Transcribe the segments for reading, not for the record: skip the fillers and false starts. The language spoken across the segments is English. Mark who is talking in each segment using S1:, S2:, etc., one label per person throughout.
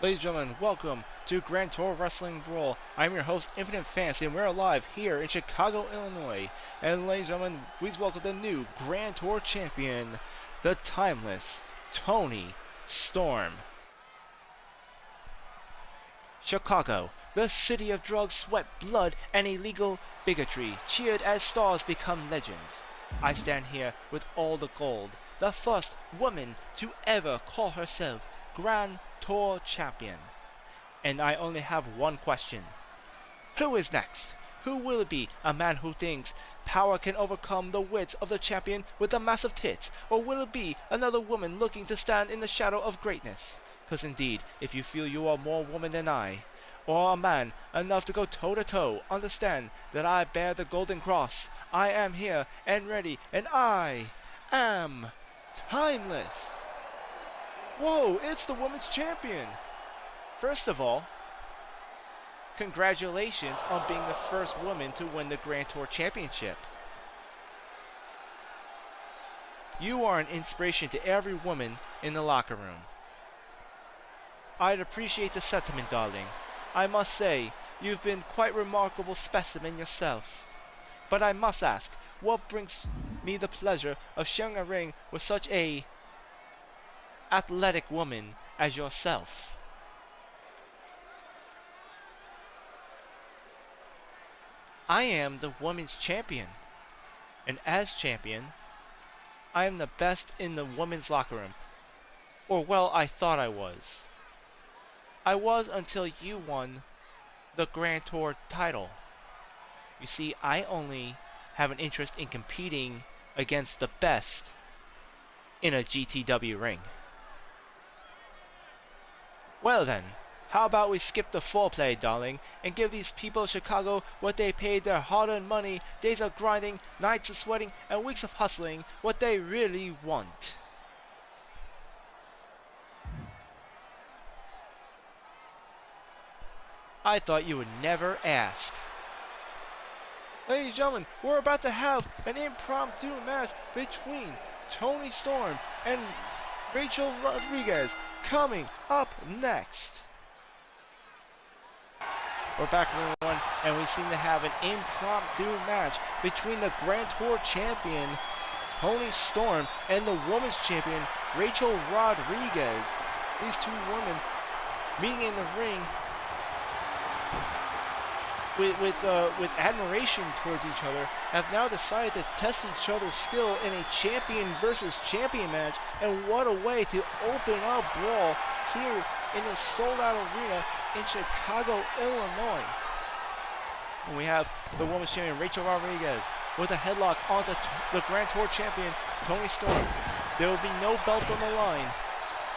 S1: Ladies and gentlemen, welcome to Grand Tour Wrestling Brawl. I'm your host, Infinite Fantasy, and we're live here in Chicago, Illinois. And ladies and gentlemen, please welcome the new Grand Tour champion, the timeless Toni Storm. Chicago, the city of drugs, sweat, blood, and illegal bigotry, cheered as stars become legends. I stand here with all the gold, the first woman to ever call herself Grand Tour champion. And I only have one question. Who is next? Who will it be? A man who thinks power can overcome the wits of the champion with the massive tits? Or will it be another woman looking to stand in the shadow of greatness? Because indeed, if you feel you are more woman than I, or a man enough to go toe to toe, understand that I bear the golden cross. I am here and ready, and I am timeless. Whoa, it's the women's champion! First of all, congratulations on being the first woman to win the Grand Tour Championship. You are an inspiration to every woman in the locker room. I'd appreciate the sentiment, darling. I must say, you've been quite a remarkable specimen yourself. But I must ask, what brings me the pleasure of sharing a ring with such a athletic woman as yourself? I am the women's champion, and as champion, I am the best in the women's locker room. Or well, I thought I was. I was until you won the Grand Tour title. You see, I only have an interest in competing against the best in a GTW ring. Well then, how about we skip the foreplay, darling, and give these people of Chicago what they paid their hard-earned money, days of grinding, nights of sweating, and weeks of hustling, what they really want. I thought you would never ask. Ladies and gentlemen, we're about to have an impromptu match between Toni Storm and Rachel Rodriguez. Coming up next. We're back, everyone, and we seem to have an impromptu match between the Grand Tour champion Toni Storm and the women's champion Rachel Rodriguez. These two women meeting in the ring with admiration towards each other, have now decided to test each other's skill in a champion versus champion match. And what a way to open up Brawl here in this sold-out arena in Chicago, Illinois. And we have the women's champion Rachel Rodriguez with a headlock onto the Grand Tour champion Toni Storm. There will be no belt on the line.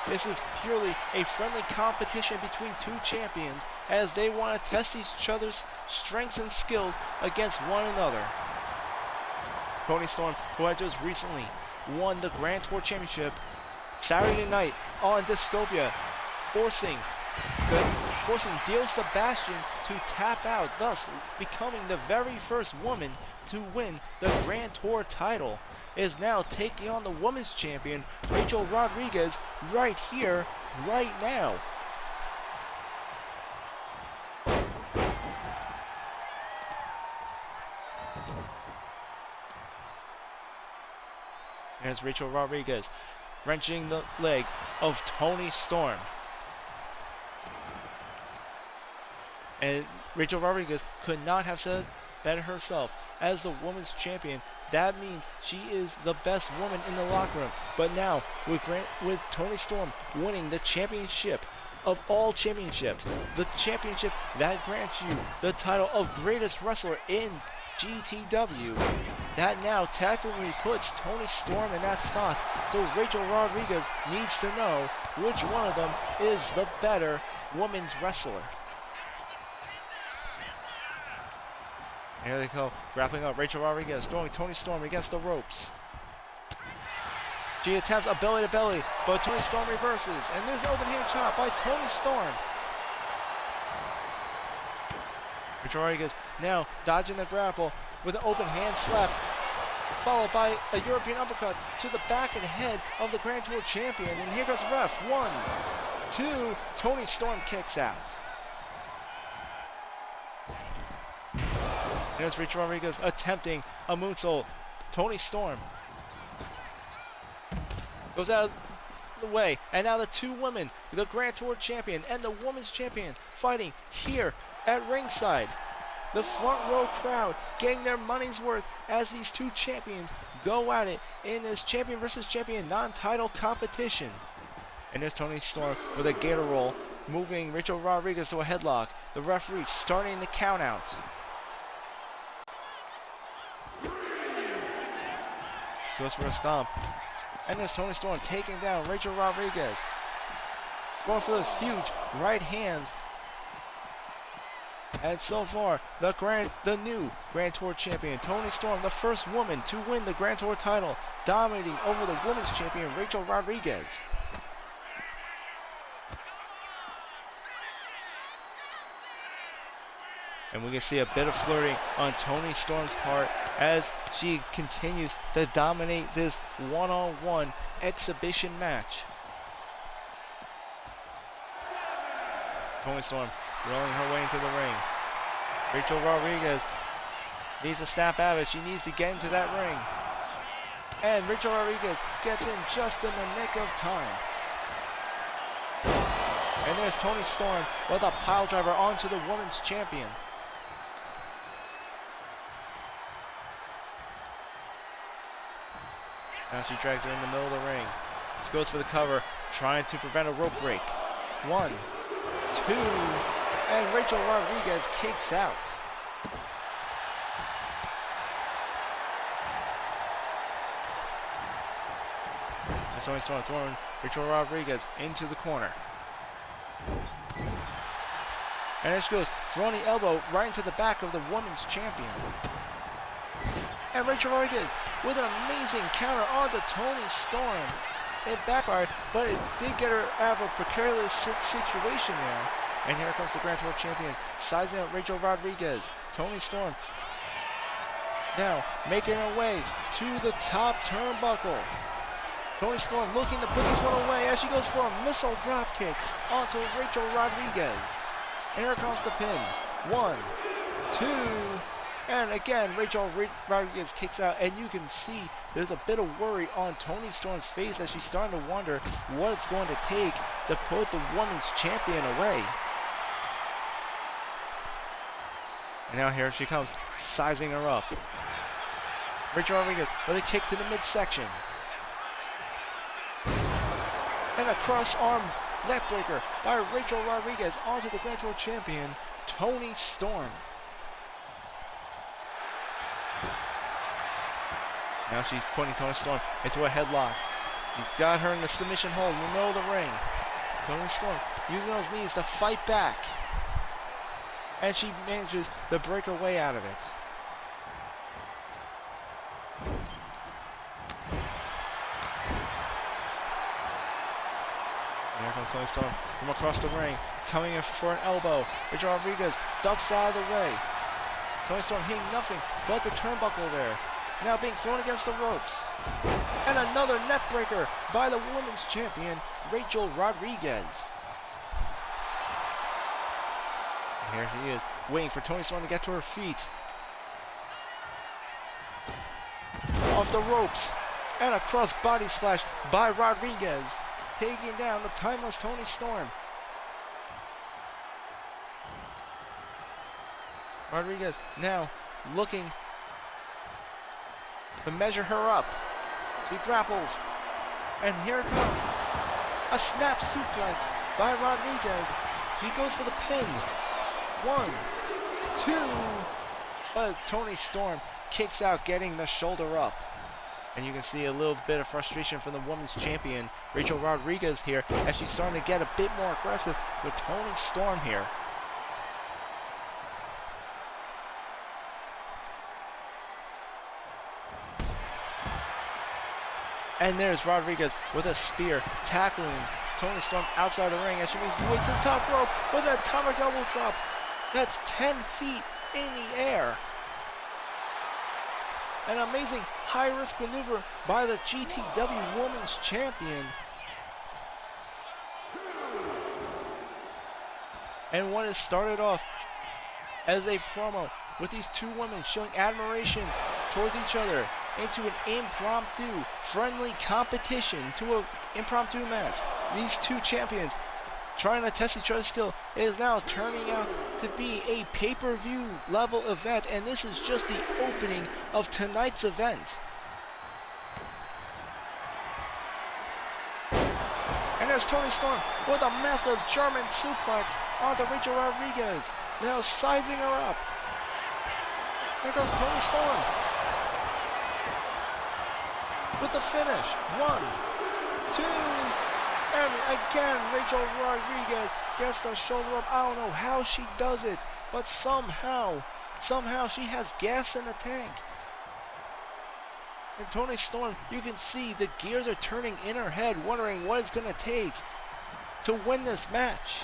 S1: This is purely a friendly competition between two champions as they want to test each other's strengths and skills against one another. Toni Storm, who had just recently won the Grand Tour Championship Saturday night on Dystopia, forcing Dio Sebastian to tap out, thus becoming the very first woman to win the Grand Tour title, is now taking on the women's champion Rachel Rodriguez right here, right now. There's Rachel Rodriguez wrenching the leg of Toni Storm. And Rachel Rodriguez could not have said better herself. As the women's champion, that means she is the best woman in the locker room. But now, with Toni Storm winning the championship of all championships, the championship that grants you the title of greatest wrestler in GTW, that now tactically puts Toni Storm in that spot. So Rachel Rodriguez needs to know which one of them is the better women's wrestler. Here they go, grappling up Rachel Rodriguez, throwing Toni Storm against the ropes. She attempts a belly-to-belly, but Toni Storm reverses, and there's an open hand chop by Toni Storm. Rachel Rodriguez now dodging the grapple with an open hand slap, followed by a European uppercut to the back and head of the Grand Tour champion. And here goes the ref. 1, 2. Toni Storm kicks out. Here's Rachel Rodriguez attempting a moonsault. Toni Storm goes out of the way. And now the two women, the Grand Tour champion and the women's champion, fighting here at ringside. The front row crowd getting their money's worth as these two champions go at it in this champion versus champion non-title competition. And there's Toni Storm with a gator roll, moving Rachel Rodriguez to a headlock. The referee starting the count out. Goes for a stomp. And there's Toni Storm taking down Rachel Rodriguez. Going for those huge right hands. And so far, the new Grand Tour champion, Toni Storm, the first woman to win the Grand Tour title, dominating over the women's champion, Rachel Rodriguez. And we can see a bit of flirting on Toni Storm's part as she continues to dominate this one-on-one exhibition match. Toni Storm rolling her way into the ring. Rachel Rodriguez needs to snap out of it. She needs to get into that ring. And Rachel Rodriguez gets in just in the nick of time. And there's Toni Storm with a pile driver onto the women's champion. Now she drags her in the middle of the ring. She goes for the cover, trying to prevent a rope break. 1, 2, and Rachel Rodriguez kicks out. And Toni Storm throwing Rachel Rodriguez into the corner. And there she goes, throwing the elbow right into the back of the women's champion. And Rachel Rodriguez with an amazing counter onto Toni Storm. It backfired, but it did get her out of a precarious situation there. And here comes the Grand Tour champion, sizing up Rachel Rodriguez. Toni Storm now making her way to the top turnbuckle. Toni Storm looking to put this one away as she goes for a missile drop kick onto Rachel Rodriguez. And here comes the pin. 1, 2, and again, Rachel Rodriguez kicks out, and you can see there's a bit of worry on Toni Storm's face as she's starting to wonder what it's going to take to put the women's champion away. And now here she comes, sizing her up. Rachel Rodriguez with a kick to the midsection. And a cross-arm neckbreaker by Rachel Rodriguez onto the Grand Tour champion, Toni Storm. Now she's putting Toni Storm into a headlock. He's got her in the submission hold in the middle of the ring. Toni Storm using those knees to fight back. And she manages to break her way out of it. And here comes Toni Storm from across the ring, coming in for an elbow. Rachel Rodriguez ducks out of the way. Toni Storm hitting nothing but the turnbuckle there. Now being thrown against the ropes. And another net breaker by the women's champion, Rachel Rodriguez. And here she is, waiting for Toni Storm to get to her feet. Off the ropes. And a cross body splash by Rodriguez, taking down the timeless Toni Storm. Rodriguez now looking to measure her up. She grapples. And here it comes. A snap suplex by Rodriguez. He goes for the pin. 1, 2. But Toni Storm kicks out, getting the shoulder up. And you can see a little bit of frustration from the women's champion, Rachel Rodriguez here, as she's starting to get a bit more aggressive with Toni Storm here. And there's Rodriguez with a spear, tackling Toni Storm outside the ring as she moves way to the top rope with an atomic elbow drop. That's 10 feet in the air. An amazing high-risk maneuver by the GTW Women's Champion. And one is started off as a promo with these two women showing admiration towards each other into an impromptu friendly competition to an impromptu match. These two champions trying to test each other's skill. It is now turning out to be a pay-per-view level event, and this is just the opening of tonight's event. And there's Toni Storm with a massive German suplex onto Rachel Rodriguez. Now sizing her up. There goes Toni Storm with the finish. 1, 2, and again Rachel Rodriguez gets the shoulder up. I don't know how she does it, but somehow she has gas in the tank. And Toni Storm, you can see the gears are turning in her head, wondering what it's going to take to win this match.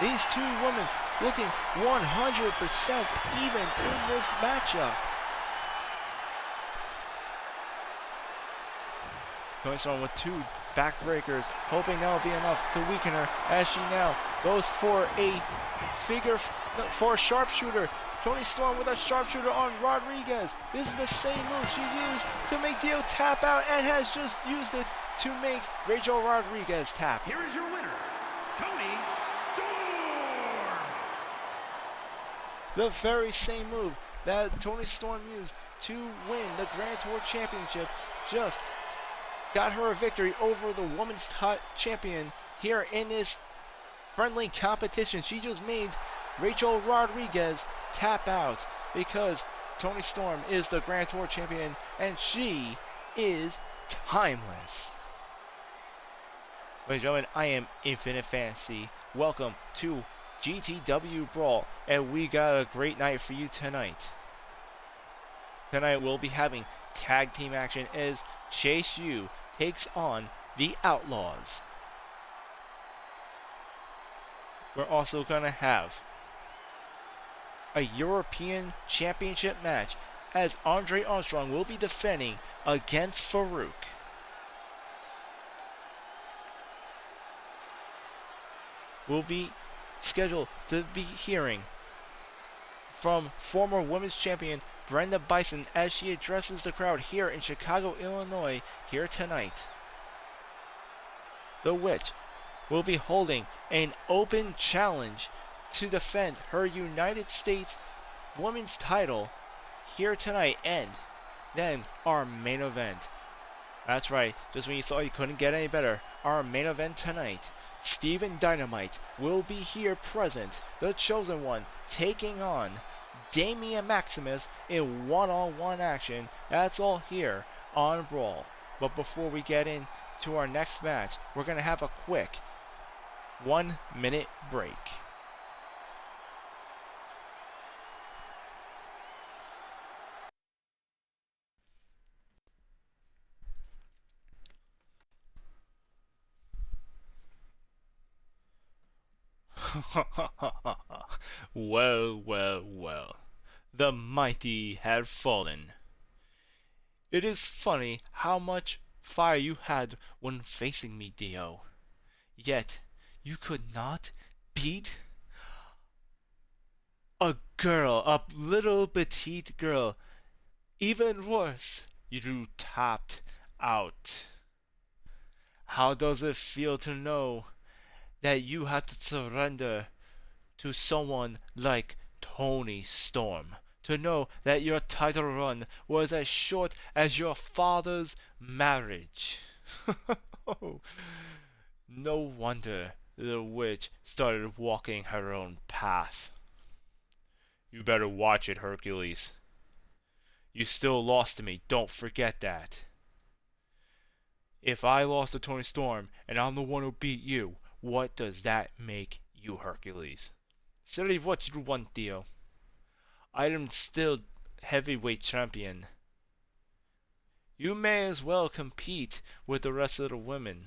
S1: These two women looking 100% even in this matchup. Toni Storm with two backbreakers, hoping that will be enough to weaken her as she now goes for a sharpshooter. Toni Storm with a sharpshooter on Rodriguez. This is the same move she used to make Dio tap out and has just used it to make Rachel Rodriguez tap.
S2: Here is your winner, Toni Storm.
S1: The very same move that Toni Storm used to win the Grand Tour Championship just got her a victory over the women's champion here in this friendly competition. She just made Rachel Rodriguez tap out because Toni Storm is the Grand Tour champion and she is timeless. Ladies and gentlemen, I am Infinite Fantasy. Welcome to GTW Brawl, and we got a great night for you tonight. Tonight we'll be having tag team action as Chase U takes on the Outlaws. We're also going to have a European Championship match as Andre Armstrong will be defending against Farouk. We'll be scheduled to be hearing from former women's champion Brenda Bison as she addresses the crowd here in Chicago, Illinois, here tonight. The Witch will be holding an open challenge to defend her United States Women's title here tonight, and then our main event. That's right, just when you thought you couldn't get any better, our main event tonight. Steven Dynamite will be here present, the chosen one, taking on Damian Maximus in one-on-one action. That's all here on Brawl. But before we get into our next match, we're going to have a quick 1-minute break. Well, well, well. The mighty have fallen. It is funny how much fire you had when facing me, Dio. Yet, you could not beat a girl, a little petite girl. Even worse, you tapped out. How does it feel to know that you had to surrender to someone like Toni Storm? To know that your title run was as short as your father's marriage? No wonder the witch started walking her own path. You better watch it, Hercules. You still lost to me, don't forget that. If I lost to Toni Storm and I'm the one who beat you, what does that make you, Hercules? Silly what you want, Dio. I am still heavyweight champion. You may as well compete with the rest of the women.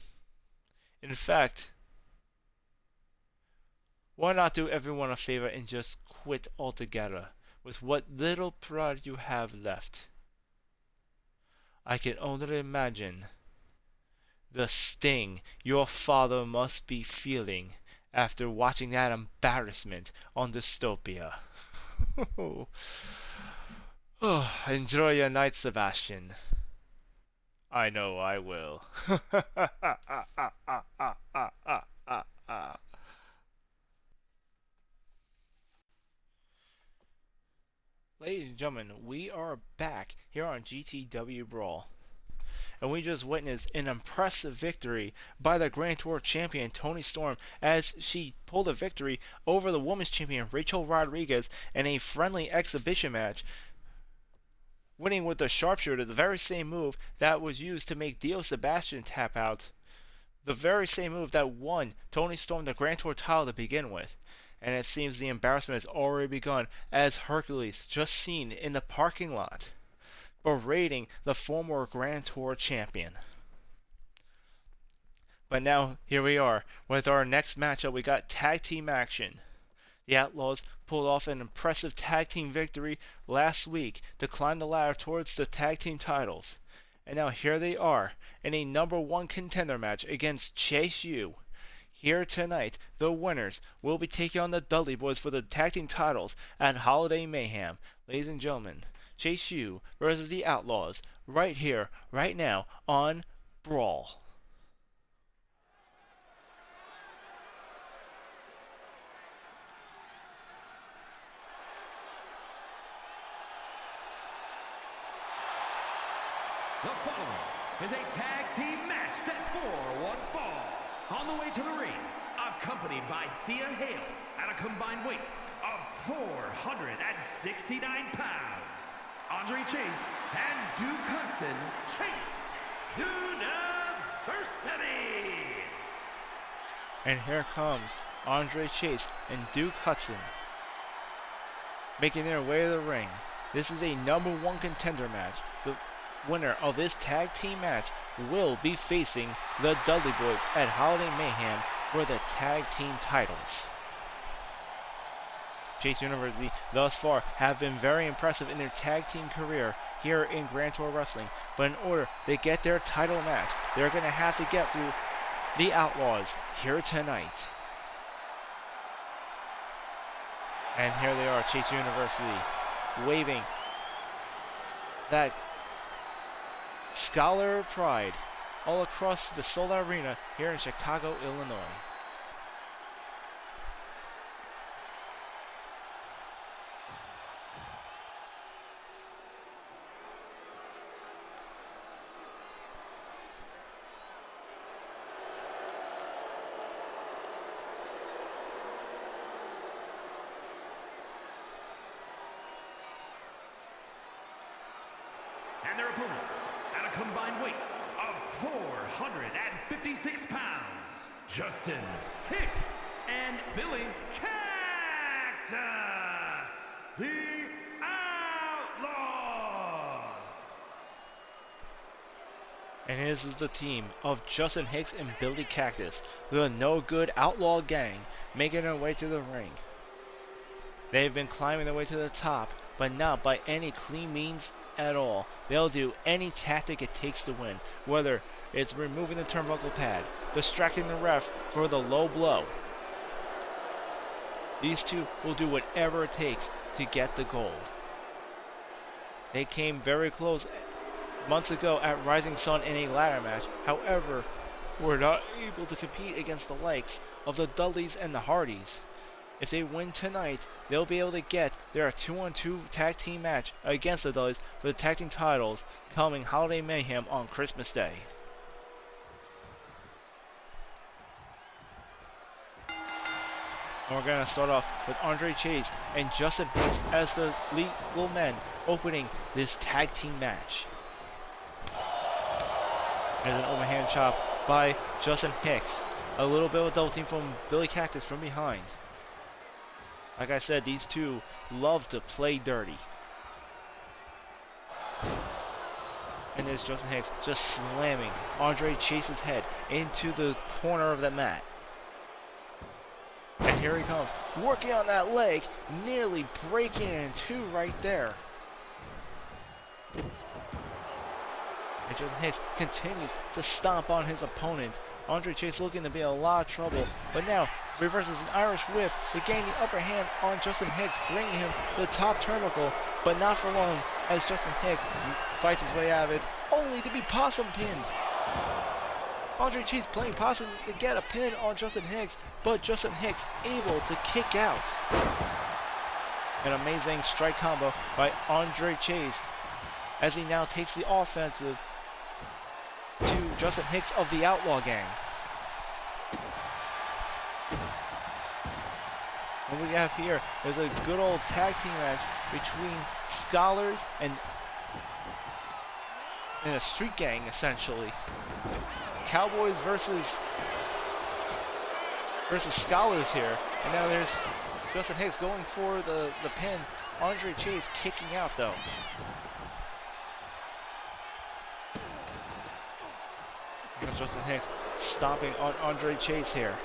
S1: In fact, why not do everyone a favor and just quit altogether with what little pride you have left? I can only imagine the sting your father must be feeling after watching that embarrassment on Dystopia. Oh, enjoy your night, Sebastian. I know I will. Ladies and gentlemen, we are back here on GTW Brawl. And we just witnessed an impressive victory by the Grand Tour champion Toni Storm as she pulled a victory over the women's champion Rachel Rodriguez in a friendly exhibition match, winning with the sharpshooter, the very same move that was used to make Dio Sebastian tap out, the very same move that won Toni Storm the Grand Tour title to begin with. And it seems the embarrassment has already begun as Hercules, just seen in the parking lot, berating the former Grand Tour champion. But now, here we are, with our next matchup. We got tag team action. The Outlaws pulled off an impressive tag team victory last week to climb the ladder towards the tag team titles. And now here they are, in a #1 contender match against Chase U. Here tonight, the winners will be taking on the Dudley Boys for the tag team titles at Holiday Mayhem. Ladies and gentlemen, Chase U versus the Outlaws, right here, right now, on Brawl.
S2: The following is a tag team match set for one fall. On the way to the ring, accompanied by Thea Hale at a combined weight of 469 pounds. Andre Chase and Duke Hudson. Chase University.
S1: And here comes Andre Chase and Duke Hudson, making their way to the ring. This is a #1 contender match. The winner of this tag team match will be facing the Dudley Boys at Holiday Mayhem for the tag team titles. Chase University thus far have been very impressive in their tag team career here in Grand Tour Wrestling, but in order to get their title match, they're going to have to get through the Outlaws here tonight. And here they are, Chase University, waving that Scholar of Pride all across the Solar Arena here in Chicago, Illinois.
S2: And their opponents, at a combined weight of 456 pounds, Justin Hicks and Billy Cactus, the Outlaws.
S1: And this is the team of Justin Hicks and Billy Cactus, the no good outlaw gang, making their way to the ring. They've been climbing their way to the top, but not by any clean means at all. They'll do any tactic it takes to win, whether it's removing the turnbuckle pad, distracting the ref for the low blow. These two will do whatever it takes to get the gold. They came very close months ago at Rising Sun in a ladder match, however, were not able to compete against the likes of the Dudleys and the Hardys. If they win tonight, they'll be able to get their 2-on-2 tag team match against the Dudleys for the tag team titles coming Holiday Mayhem on Christmas Day. And we're going to start off with Andre Chase and Justin Hicks as the legal men opening this tag team match. There's an overhand chop by Justin Hicks. A little bit of a double team from Billy Cactus from behind. Like I said, these two love to play dirty. And there's Justin Hicks just slamming Andre Chase's head into the corner of the mat. And here he comes, working on that leg, nearly breaking in two right there. And Justin Hicks continues to stomp on his opponent Andre Chase looking to be in a lot of trouble, but now reverses an Irish whip to gain the upper hand on Justin Hicks, bringing him to the top turnbuckle, but not for long as Justin Hicks fights his way out of it, only to be possum pinned. Andre Chase playing possum to get a pin on Justin Hicks, but Justin Hicks able to kick out. An amazing strike combo by Andre Chase as he now takes the offensive to Justin Hicks of the Outlaw Gang. What we have here is a good old tag team match between Scholars and a street gang, essentially. Cowboys versus Scholars here. And now there's Justin Hicks going for the pin. Andre Chase kicking out though. Here's Justin Hicks stomping on Andre Chase here.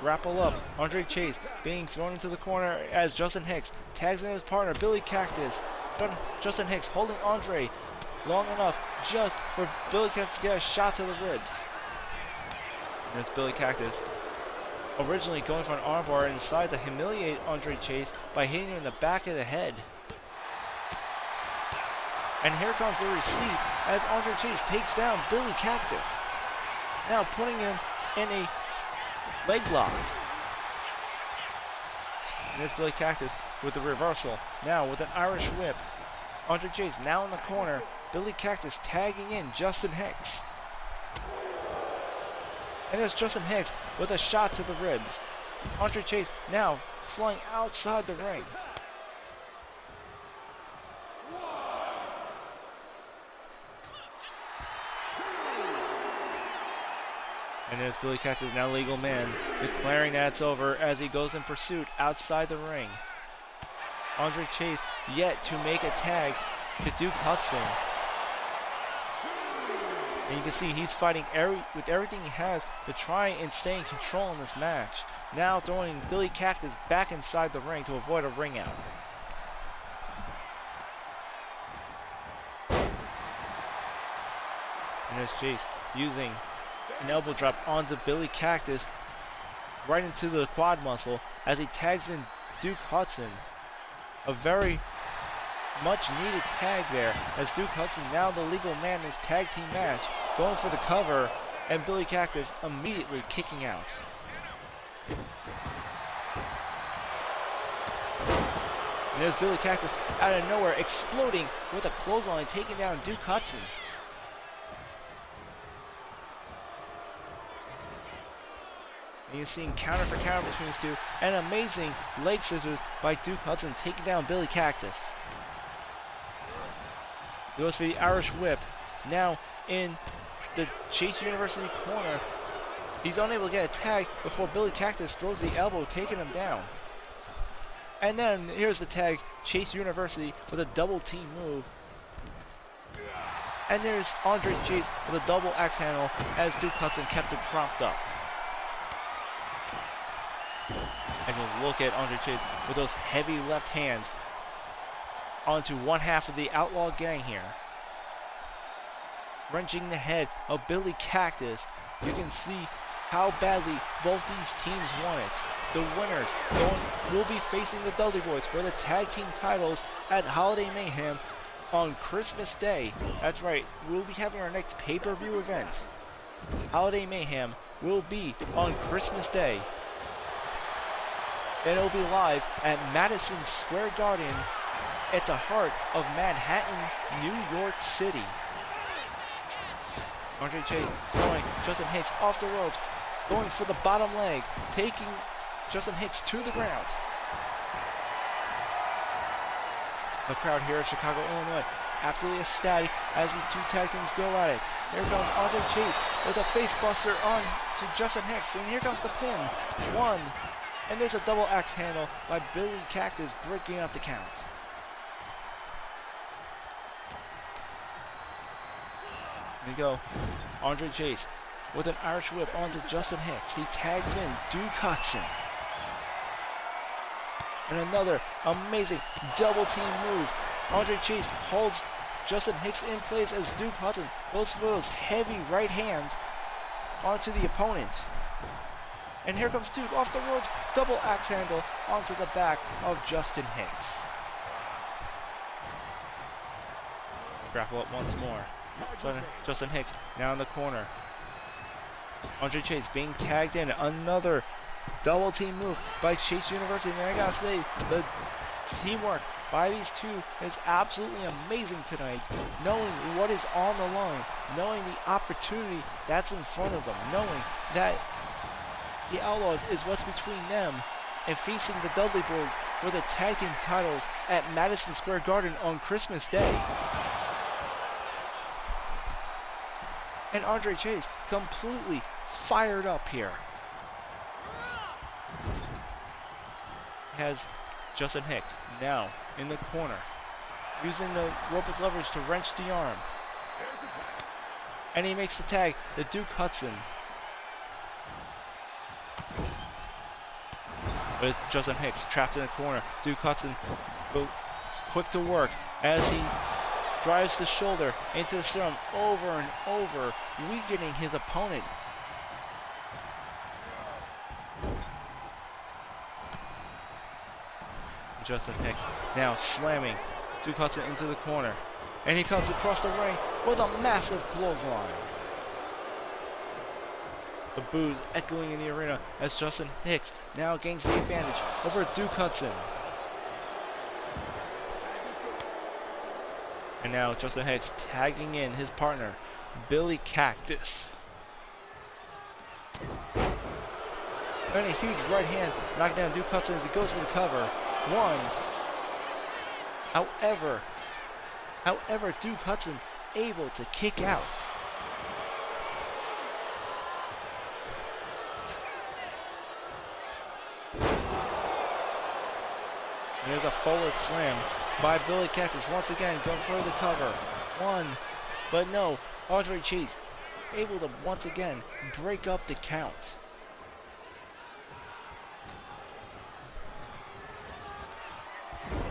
S1: Grapple up. Andre Chase being thrown into the corner as Justin Hicks tags in his partner, Billy Cactus. Justin Hicks holding Andre long enough just for Billy Cactus to get a shot to the ribs. There's Billy Cactus. Originally going for an armbar and decided to humiliate Andre Chase by hitting him in the back of the head. And here comes the receipt as Andre Chase takes down Billy Cactus. Now putting him in a leg lock. And there's Billy Cactus with the reversal. Now with an Irish whip. Andre Chase now in the corner. Billy Cactus tagging in Justin Hicks. And there's Justin Hicks with a shot to the ribs. Andre Chase now flying outside the ring. And there's Billy Cactus, now legal man, declaring that it's over as he goes in pursuit outside the ring. Andre Chase yet to make a tag to Duke Hudson. And you can see he's fighting with everything he has to try and stay in control in this match. Now throwing Billy Cactus back inside the ring to avoid a ring out. And there's Chase using an elbow drop onto Billy Cactus right into the quad muscle as he tags in Duke Hudson. A very much needed tag there as Duke Hudson, now the legal man in his tag team match, going for the cover and Billy Cactus immediately kicking out. And there's Billy Cactus out of nowhere exploding with a clothesline, taking down Duke Hudson. And you're seeing counter for counter between these two, and amazing leg scissors by Duke Hudson taking down Billy Cactus. He goes for the Irish whip. Now in the Chase University corner, he's unable to get a tag before Billy Cactus throws the elbow, taking him down. And then here's the tag, Chase University with a double team move. And there's Andre Chase with a double axe handle as Duke Hudson kept it propped up. And you'll look at Andre Chase with those heavy left hands onto one half of the Outlaw Gang here. Wrenching the head of Billy Cactus. You can see how badly both these teams want it. The winners will be facing the Dudley Boys for the tag team titles at Holiday Mayhem on Christmas Day. That's right, we'll be having our next pay-per-view event. Holiday Mayhem will be on Christmas Day. And it'll be live at Madison Square Garden at the heart of Manhattan, New York City. Andre Chase throwing Justin Hicks off the ropes, going for the bottom leg, taking Justin Hicks to the ground. The crowd here in Chicago, Illinois, absolutely ecstatic as these two tag teams go at it. Here comes Andre Chase with a face buster on to Justin Hicks, and here comes the pin. One. And there's a double axe handle by Billy Cactus, breaking up the count. There you go. Andre Chase with an Irish whip onto Justin Hicks. He tags in Duke Hudson. And another amazing double team move. Andre Chase holds Justin Hicks in place as Duke Hudson goes for those heavy right hands onto the opponent. And here comes Duke off the ropes, double axe handle onto the back of Justin Hicks. Grapple up once more. Justin Hicks now in the corner. Andre Chase being tagged in. Another double team move by Chase University. And I gotta say, the teamwork by these two is absolutely amazing tonight. Knowing what is on the line, knowing the opportunity that's in front of them, knowing that the Outlaws is what's between them and facing the Dudley Boys for the tag team titles at Madison Square Garden on Christmas Day. And Andre Chase completely fired up here. Has Justin Hicks now in the corner, using the rope as leverage to wrench the arm. And he makes the tag to Duke Hudson. With Justin Hicks trapped in the corner, Duke Hudson goes quick to work as he drives the shoulder into the sternum over and over, weakening his opponent. Justin Hicks now slamming Duke Hudson into the corner. And he comes across the ring with a massive clothesline. The boos echoing in the arena as Justin Hicks now gains the advantage over Duke Hudson. And now Justin Hicks tagging in his partner, Billy Cactus. And a huge right hand knocked down Duke Hudson as he goes for the cover. One. However, Duke Hudson able to kick out. And there's a forward slam by Billy Cactus once again going for the cover. One, but no, Andre Chase able to once again break up the count.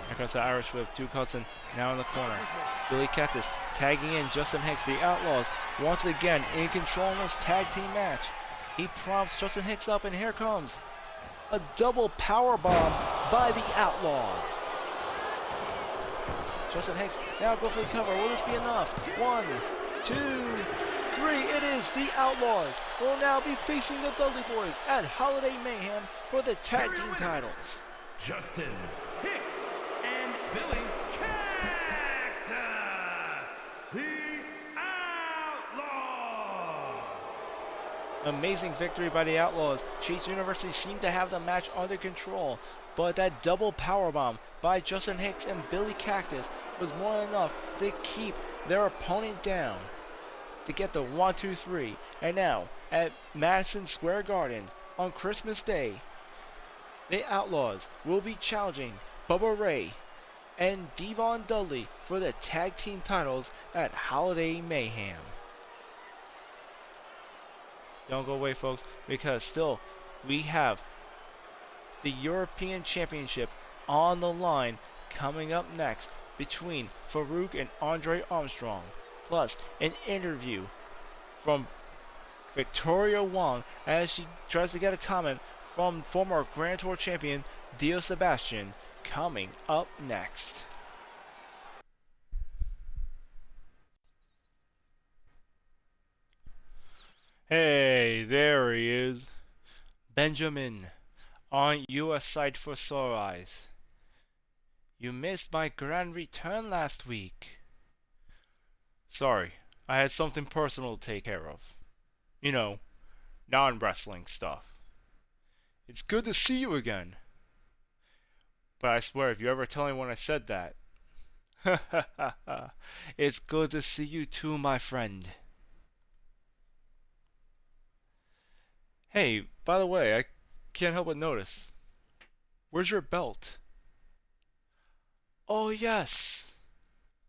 S1: Here comes the Irish Whip. Duke Hudson now in the corner. Billy Cactus tagging in Justin Hicks. The Outlaws once again in control in this tag team match. He prompts Justin Hicks up, and here comes a double power bomb by the Outlaws. Justin Hicks now goes for the cover. Will this be enough? 1, 2, 3. It is. The Outlaws will now be facing the Dudley Boys at Holiday Mayhem for the tag team titles.
S2: Justin Hicks and Billy Cactus, the Outlaws.
S1: Amazing victory by the Outlaws. Chase University seemed to have the match under control, but that double powerbomb by Justin Hicks and Billy Cactus was more than enough to keep their opponent down, to get the 1, 2, 3. And now, at Madison Square Garden on Christmas Day, the Outlaws will be challenging Bubba Ray and Devon Dudley for the tag team titles at Holiday Mayhem. Don't go away, folks, because still we have the European Championship on the line coming up next between Farouk and Andre Armstrong, plus an interview from Victoria Wong as she tries to get a comment from former Grand Tour champion Dio Sebastian, coming up next. Hey, there he is. Benjamin, aren't you a sight for sore eyes? You missed my grand return last week. Sorry, I had something personal to take care of. You know, non-wrestling stuff. It's good to see you again. But I swear, if you ever tell anyone I said that, it's good to see you too, my friend. Hey, by the way, I can't help but notice. Where's your belt? Oh, yes.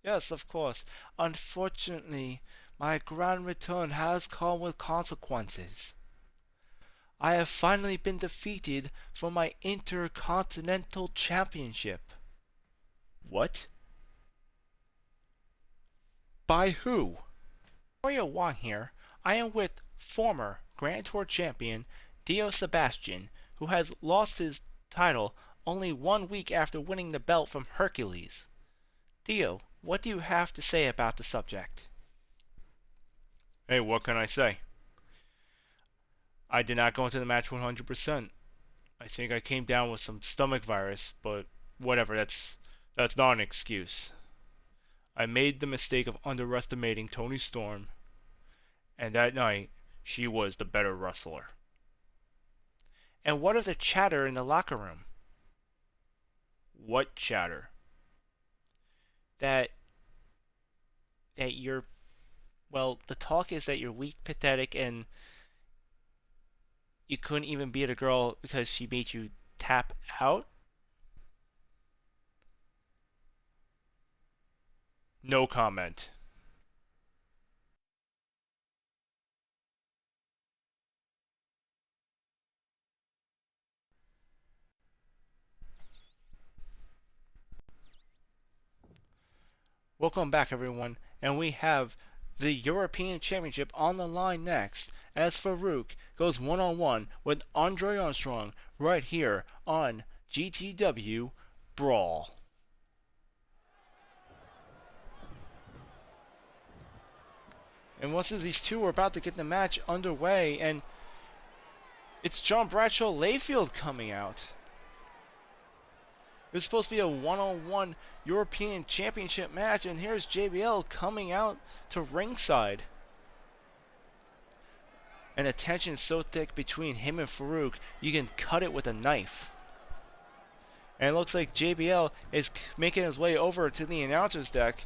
S1: Yes, of course. Unfortunately, my grand return has come with consequences. I have finally been defeated for my Intercontinental Championship. What? By who? Mario Wong here. I am with former Grand Tour champion Dio Sebastian, who has lost his title only 1 week after winning the belt from Hercules. Dio, what do you have to say about the subject? Hey, what can I say? I did not go into the match 100%. I think I came down with some stomach virus, but whatever, that's not an excuse. I made the mistake of underestimating Toni Storm, and that night, she was the better wrestler. And what of the chatter in the locker room? What chatter? That you're, well, the talk is that you're weak, pathetic, and you couldn't even beat a girl because she made you tap out? No comment. Welcome back, everyone, and we have the European Championship on the line next as Farouk goes one-on-one with Andre Armstrong right here on GTW BRAWL. And once these two are about to get the match underway, and it's John Bradshaw Layfield coming out. It was supposed to be a one-on-one European Championship match, and here's JBL coming out to ringside. And the tension is so thick between him and Farouk, you can cut it with a knife. And it looks like JBL is making his way over to the announcer's deck.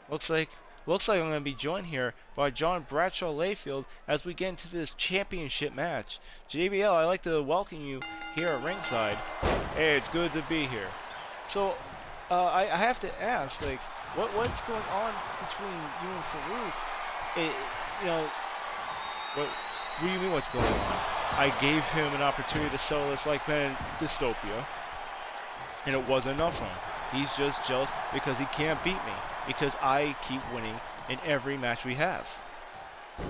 S1: Looks like I'm going to be joined here by John Bradshaw Layfield as we get into this championship match. JBL, I'd like to welcome you here at ringside. Hey, it's good to be here. So, I have to ask, like, what's going on between you and Farouk? What do you mean what's going on? I gave him an opportunity to settle this like man in dystopia, and it wasn't enough for him. He's just jealous because he can't beat me, because I keep winning in every match we have.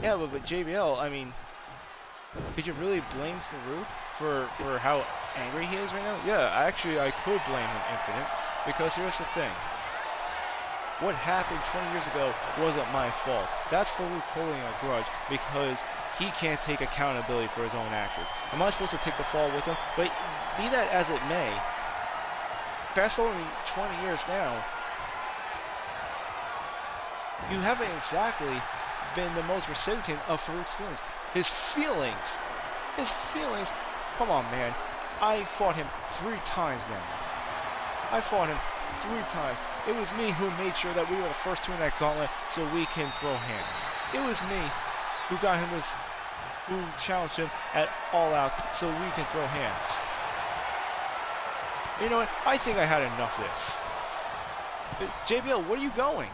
S1: Yeah, but JBL, I mean, could you really blame Farouk for how angry he is right now? Yeah, actually, I could blame him infinite, because here's the thing. What happened 20 years ago wasn't my fault. That's Farouk holding a grudge because he can't take accountability for his own actions. Am I supposed to take the fall with him? But be that as it may, fast forwarding 20 years now, you haven't exactly been the most recipient of Farouk's feelings. His feelings, come on, man. I fought him 3 times now. I fought him 3 times. It was me who made sure that we were the first 2 in that gauntlet so we can throw hands. It was me who challenged him at All Out so we can throw hands. You know what? I think I had enough of this. JBL, where are you going?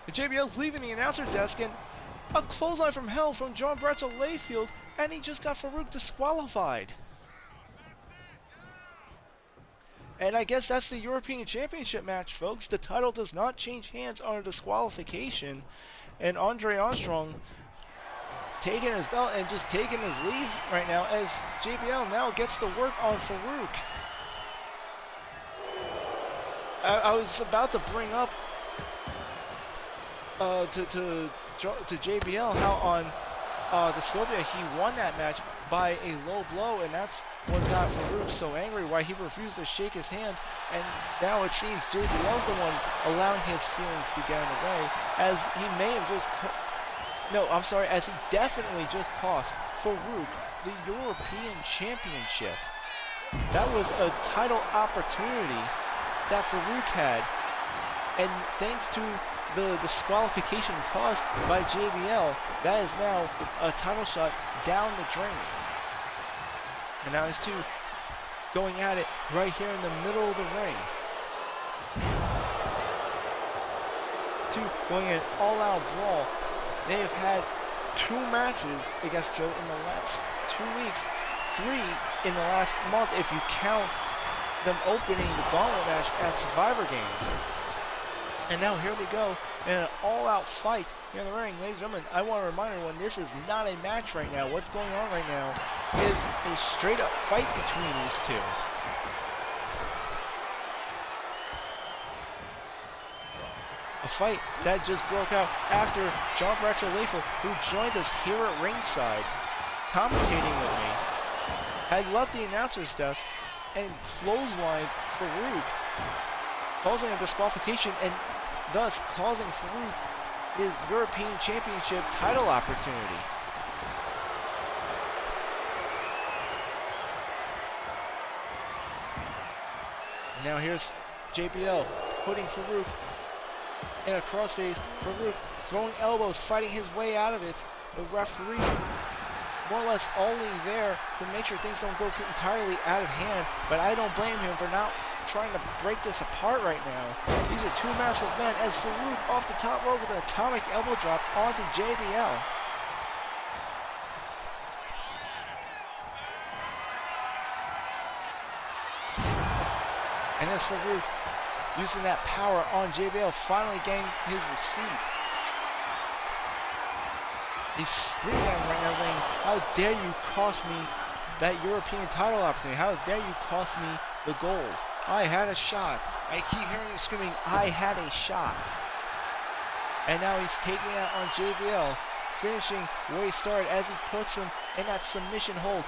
S1: JBL's leaving the announcer desk, and a clothesline from hell from John Bradshaw Layfield, and he just got Farouk disqualified. And I guess that's the European Championship match, folks. The title does not change hands on a disqualification, and Andre Armstrong taking his belt and just taking his leave right now as JBL now gets to work on Farouk. I was about to bring up to JBL how on Dystopia he won that match by a low blow, and that's what got Farouk so angry, why he refused to shake his hand, and now it seems JBL's the one allowing his feelings to get in the way, as he may have just as he definitely just cost Farouk the European Championship. That was a title opportunity that Farouk had, and thanks to the disqualification caused by JBL, that is now a title shot down the drain. And now these two going at it right here in the middle of the ring. These two going an all-out brawl. They have had 2 matches against each other in the last 2 weeks. 3 in the last month if you count them opening the gauntlet match at Survivor Games. And now here we go in an all-out fight here in the ring. Ladies and gentlemen, I want to remind everyone this is not a match right now. What's going on right now is a straight-up fight between these two. A fight that just broke out after John Bradshaw Layfield, who joined us here at ringside, commentating with me, had left the announcer's desk and clotheslined Farouk, causing a disqualification and thus causing Farouk his European Championship title opportunity. And now here's JBL putting Farouk in a crossface. Farouk throwing elbows, fighting his way out of it. The referee more or less only there to make sure things don't go entirely out of hand, but I don't blame him for not trying to break this apart right now. These are two massive men as Farouk off the top rope with an atomic elbow drop onto JBL. And as Farouk using that power on JBL, finally getting his receipt. He's screaming at him right now saying, how dare you cost me that European title opportunity? How dare you cost me the gold? I had a shot. I keep hearing him screaming, I had a shot. And now he's taking out on JBL, finishing where he started as he puts him in that submission hold.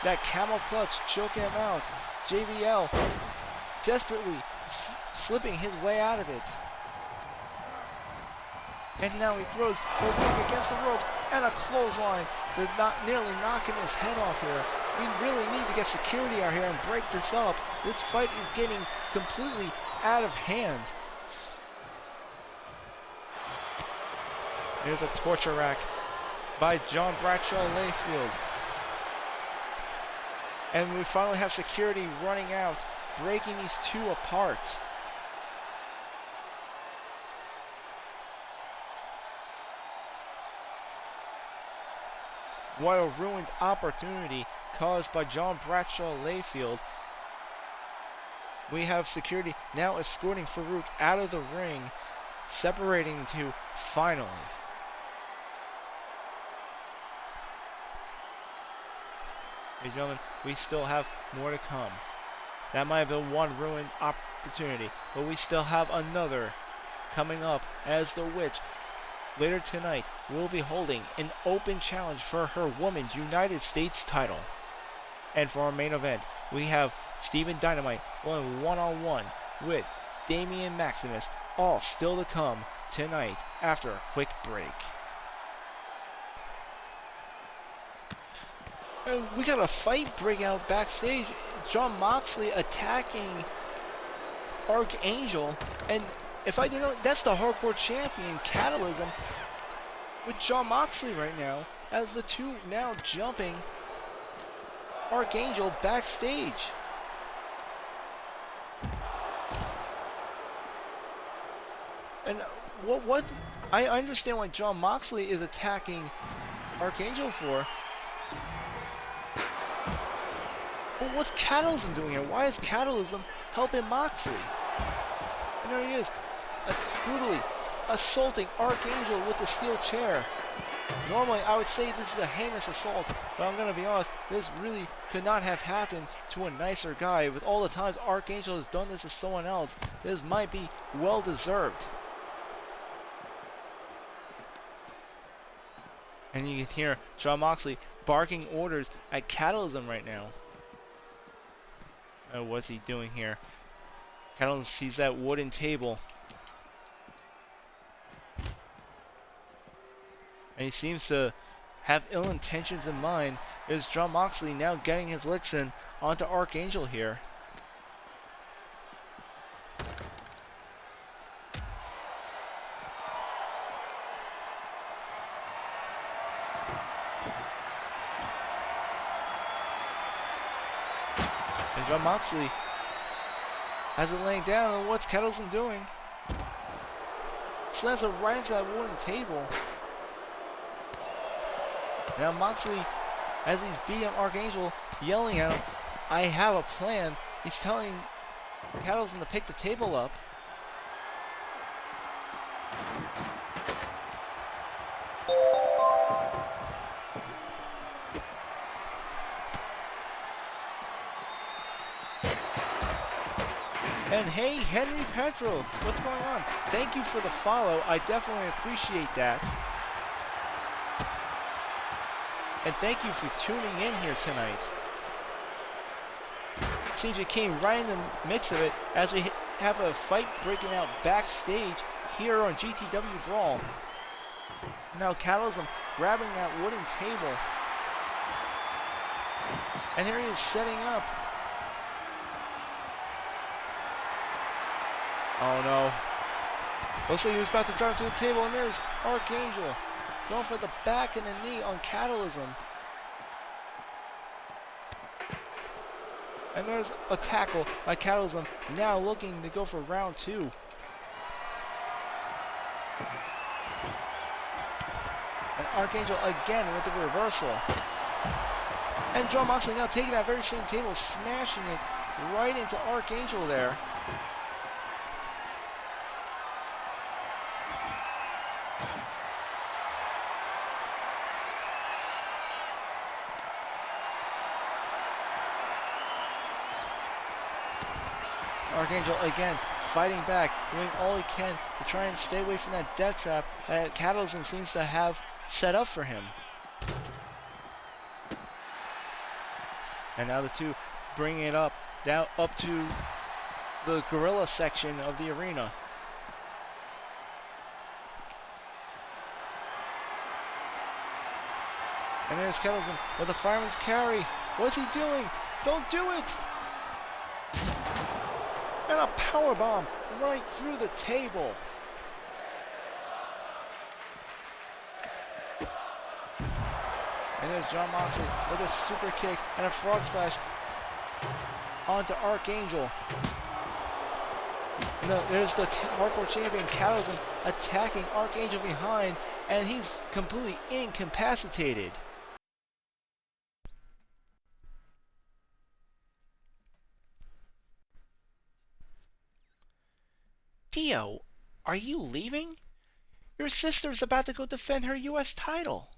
S1: That camel clutch choking him out. JBL desperately slipping his way out of it. And now he throws Farouk against the ropes and a clothesline to nearly knocking his head off here. We really need to get security out here and break this up. This fight is getting completely out of hand. Here's a torture rack by John Bradshaw Layfield. And we finally have security running out, breaking these two apart. What a ruined opportunity caused by John Bradshaw Layfield. We have security now escorting Farouk out of the ring, separating the two finally. Ladies and gentlemen, we still have more to come. That might have been one ruined opportunity, but we still have another coming up as the Witch later tonight will be holding an open challenge for her Women's United States title. And for our main event, we have Steven Dynamite going one-on-one with Damian Maximus, all still to come tonight after a quick break. And we got a fight break out backstage. Jon Moxley attacking Archangel, and if I didn't know, that's the hardcore champion, Catalysm, with Jon Moxley right now, as the two now jumping Archangel backstage. And what I understand why Jon Moxley is attacking Archangel for. But what's Catalysm doing here? Why is Catalysm helping Moxley? And there he is, brutally assaulting Archangel with the steel chair. Normally, I would say this is a heinous assault, but I'm going to be honest, this really could not have happened to a nicer guy. With all the times Archangel has done this to someone else, this might be well-deserved. And you can hear Jon Moxley barking orders at Catalysm right now. What's he doing here? Catalysm sees that wooden table. And he seems to have ill intentions in mind. There's Jon Moxley now getting his licks in onto Archangel here. And Jon Moxley has it laying down, and what's Catalysm doing? Slams it right into that wooden table. Now Moxley as he's beating up Archangel, yelling at him, I have a plan. He's telling Catalysm to pick the table up. And hey, Henry Petro, what's going on? Thank you for the follow. I definitely appreciate that. And thank you for tuning in here tonight. Seems we came right in the mix of it as we have a fight breaking out backstage here on GTW Brawl. Now Catalysm grabbing that wooden table. And here he is setting up. Oh no. Looks like he was about to drive to the table, and there's Archangel going for the back and the knee on Catalysm. And there's a tackle by Catalysm, now looking to go for round 2. And Archangel again with the reversal. And John Moxley now taking that very same table, smashing it right into Archangel there. Archangel again fighting back, doing all he can to try and stay away from that death trap that Catalysm seems to have set up for him. And now the two bringing it up, down up to the gorilla section of the arena. And there's Catalysm with a fireman's carry. What's he doing? Don't do it! And a powerbomb right through the table. And there's John Moxley with a super kick and a frog splash onto Archangel. No, there's the hardcore champion Catalysm attacking Archangel behind, and he's completely incapacitated. Dio, are you leaving? Your sister's about to go defend her U.S. title.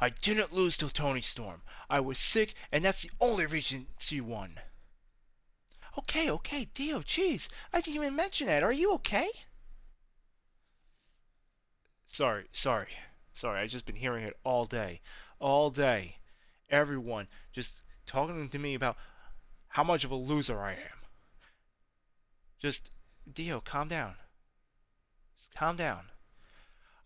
S1: I didn't lose to Toni Storm. I was sick, and that's the only reason she won. Okay, Dio, jeez. I didn't even mention that. Are you okay? Sorry. I've just been hearing it all day. All day. Everyone just talking to me about how much of a loser I am. Just, Dio, calm down. Just calm down.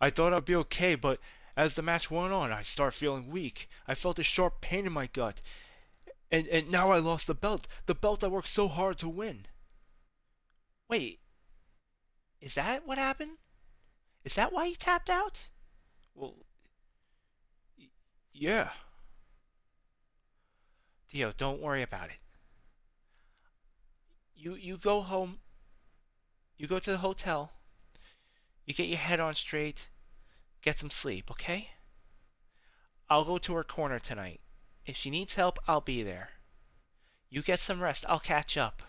S1: I thought I'd be okay, but as the match went on, I started feeling weak. I felt a sharp pain in my gut. And now I lost the belt. The belt I worked so hard to win. Wait. Is that what happened? Is that why you tapped out? Well, yeah. Dio, don't worry about it. You go home. You go to the hotel. You get your head on straight. Get some sleep, okay? I'll go to her corner tonight. If she needs help, I'll be there. You get some rest. I'll catch up.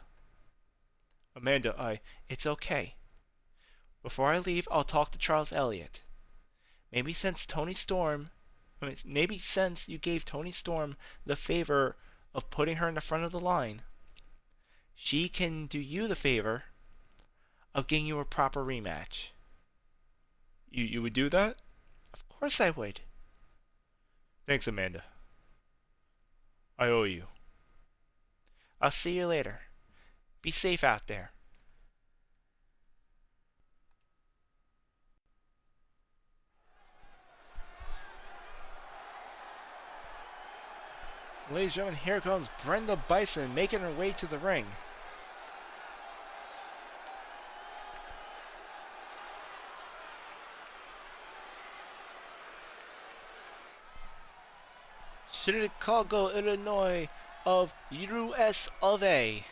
S1: Amanda, it's okay. Before I leave, I'll talk to Charles Elliott. Maybe since you gave Toni Storm the favor of putting her in the front of the line, she can do you the favor of getting you a proper rematch. You would do that? Of course I would. Thanks, Amanda. I owe you. I'll see you later. Be safe out there. Ladies and gentlemen, here comes Brenda Bison making her way to the ring. Chicago, Illinois of US of A.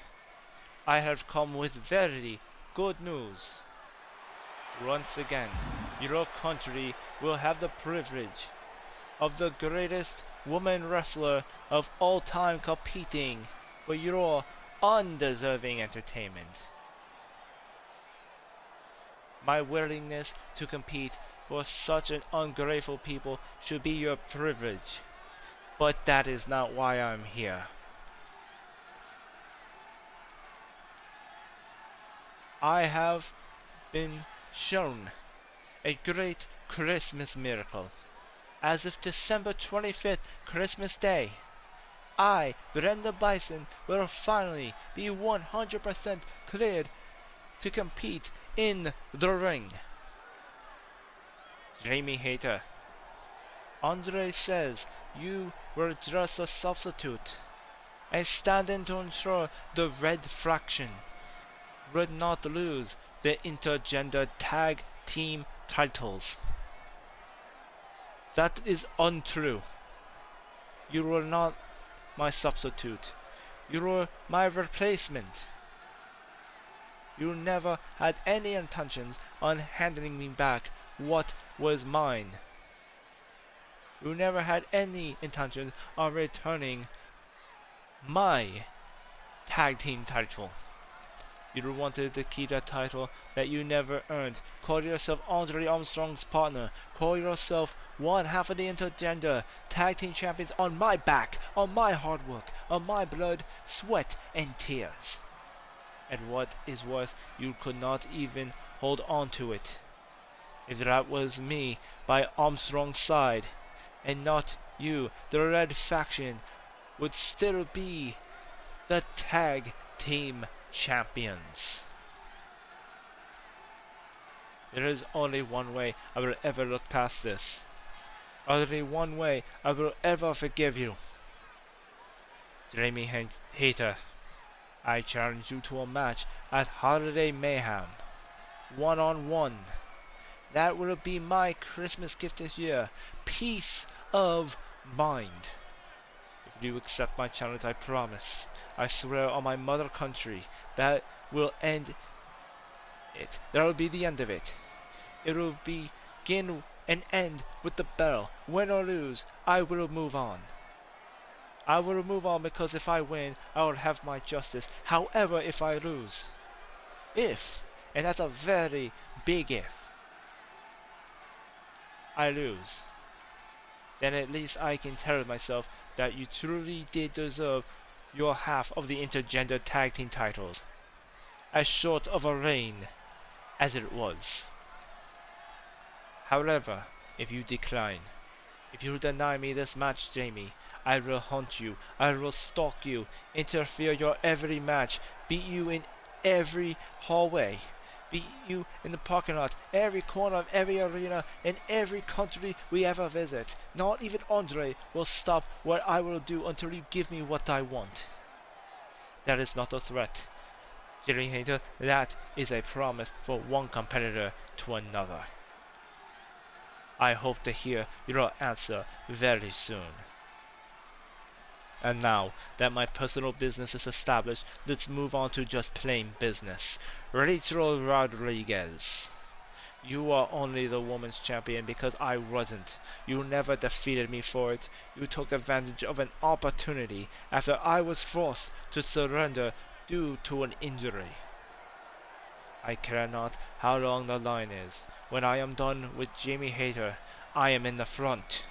S1: I have come with very good news. Once again, your country will have the privilege of the greatest woman wrestler of all time competing for your undeserving entertainment. My willingness to compete for such an ungrateful people should be your privilege, but that is not why I'm here. I have been shown a great Christmas miracle. As of December 25th, Christmas Day, I, Brenda Bison, will finally be 100% cleared to compete in the ring. Jamie Hayter. Andre says you were just a substitute, and standing to ensure the Red Faction would not lose the intergender tag team titles. That is untrue. You were not my substitute. You were my replacement. You never had any intentions on handing me back what was mine. You never had any intentions on returning my tag team title. You wanted to keep that title that you never earned. Call yourself Andre Armstrong's partner. Call yourself one half of the intergender tag team champions on my back, on my hard work, on my blood, sweat, and tears. And what is worse, you could not even hold on to it. If that was me by Armstrong's side, and not you, the Red Faction would still be the tag team champions. There is only one way I will ever look past this. Only one way I will ever forgive you. Jamie Hayter, I challenge you to a match at Holiday Mayhem. 1-on-1. That will be my Christmas gift this year. Peace of mind. If you accept my challenge, I promise, I swear on my mother country, that will end it. That will be the end of it. It will begin and end with the bell. Win or lose, I will move on. I will move on because if I win, I will have my justice. However, if I lose, and that's a very big if, I lose, then at least I can tell myself that you truly did deserve your half of the intergender tag team titles, as short of a reign as it was. However, if you decline, if you deny me this match, Jamie, I will haunt you, I will stalk you, interfere your every match, beat you in every hallway, beat you in the parking lot, every corner of every arena, in every country we ever visit. Not even Andre will stop what I will do until you give me what I want. That is not a threat, Jamie Hayter, that is a promise for one competitor to another. I hope to hear your answer very soon. And now that my personal business is established, let's move on to just plain business. Rachel Rodriguez. You are only the women's champion because I wasn't. You never defeated me for it. You took advantage of an opportunity after I was forced to surrender due to an injury. I care not how long the line is. When I am done with Jamie Hayter, I am in the front.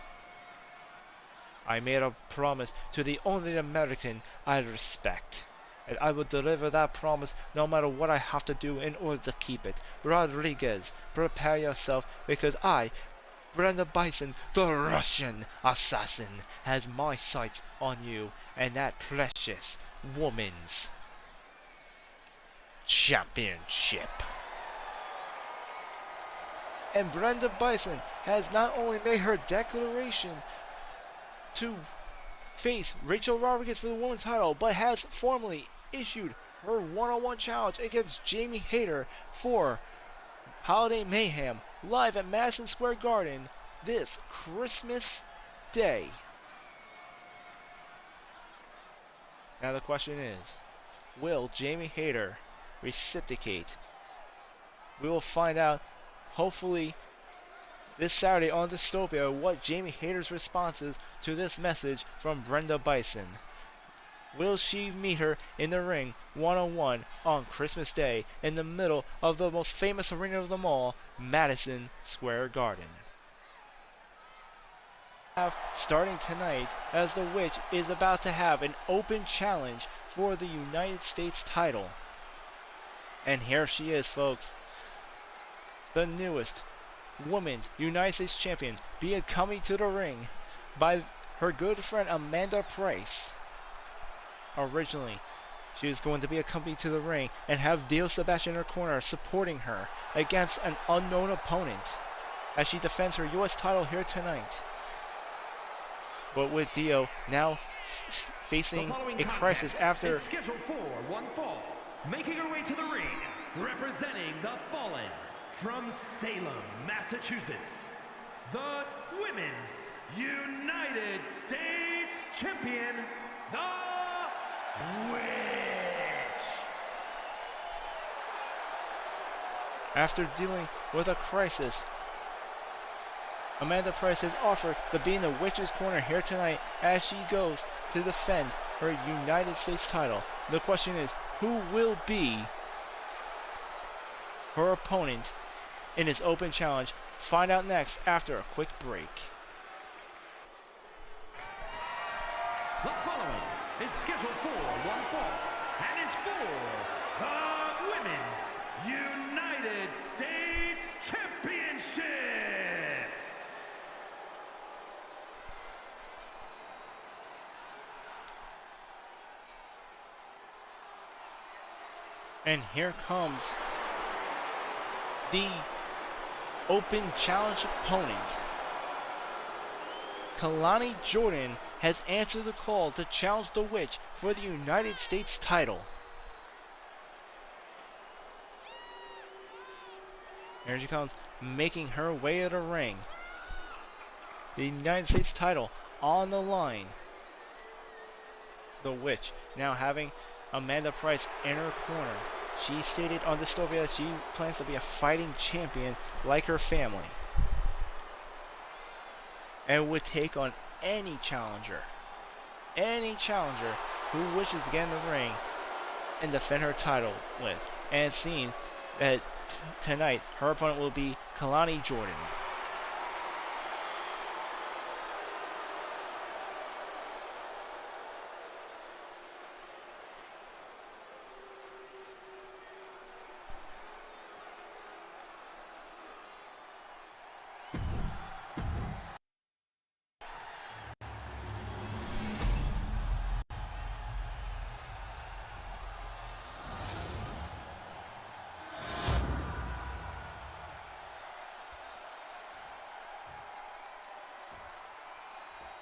S1: I made a promise to the only American I respect, and I will deliver that promise no matter what I have to do in order to keep it. Rodriguez, prepare yourself, because I, Brenda Bison, the Russian assassin, has my sights on you and that precious woman's championship. And Brenda Bison has not only made her declaration to face Rachel Rodriguez for the women's title, but has formally issued her one-on-one challenge against Jamie Hayter for Holiday Mayhem live at Madison Square Garden this Christmas Day. Now the question is, will Jamie Hayter reciprocate? We will find out hopefully this Saturday on Dystopia what Jamie Hayter's response is to this message from Brenda Bison. Will she meet her in the ring one-on-one on Christmas Day in the middle of the most famous arena of them all, Madison Square Garden? Starting tonight, as the Witch is about to have an open challenge for the United States title. And here she is, folks. The newest Women's United States Champion, being coming to the ring by her good friend Amanda Price. Originally, she was going to be accompanied to the ring and have Dio Sebastian in her corner supporting her against an unknown opponent as she defends her U.S. title here tonight. But with Dio now facing a crisis after
S2: scheduled for one fall, making her way to the ring, representing the Fallen from Salem, Massachusetts, the Women's United States Champion, the Witch.
S1: After dealing with a crisis, Amanda Price has offered to be in the Witch's corner here tonight as she goes to defend her United States title. The question is, who will be her opponent in this open challenge? Find out next after a quick break.
S2: The following is scheduled for one fall and is for the Women's United States Championship.
S1: And here comes the open challenge opponent. Kalani Jordan has answered the call to challenge the Witch for the United States title. Here she comes, making her way to the ring. The United States title on the line. The Witch now having Amanda Price in her corner. She stated on Dystopia that she plans to be a fighting champion like her family, and would take on any challenger who wishes to get in the ring and defend her title with. And it seems that tonight her opponent will be Kalani Jordan.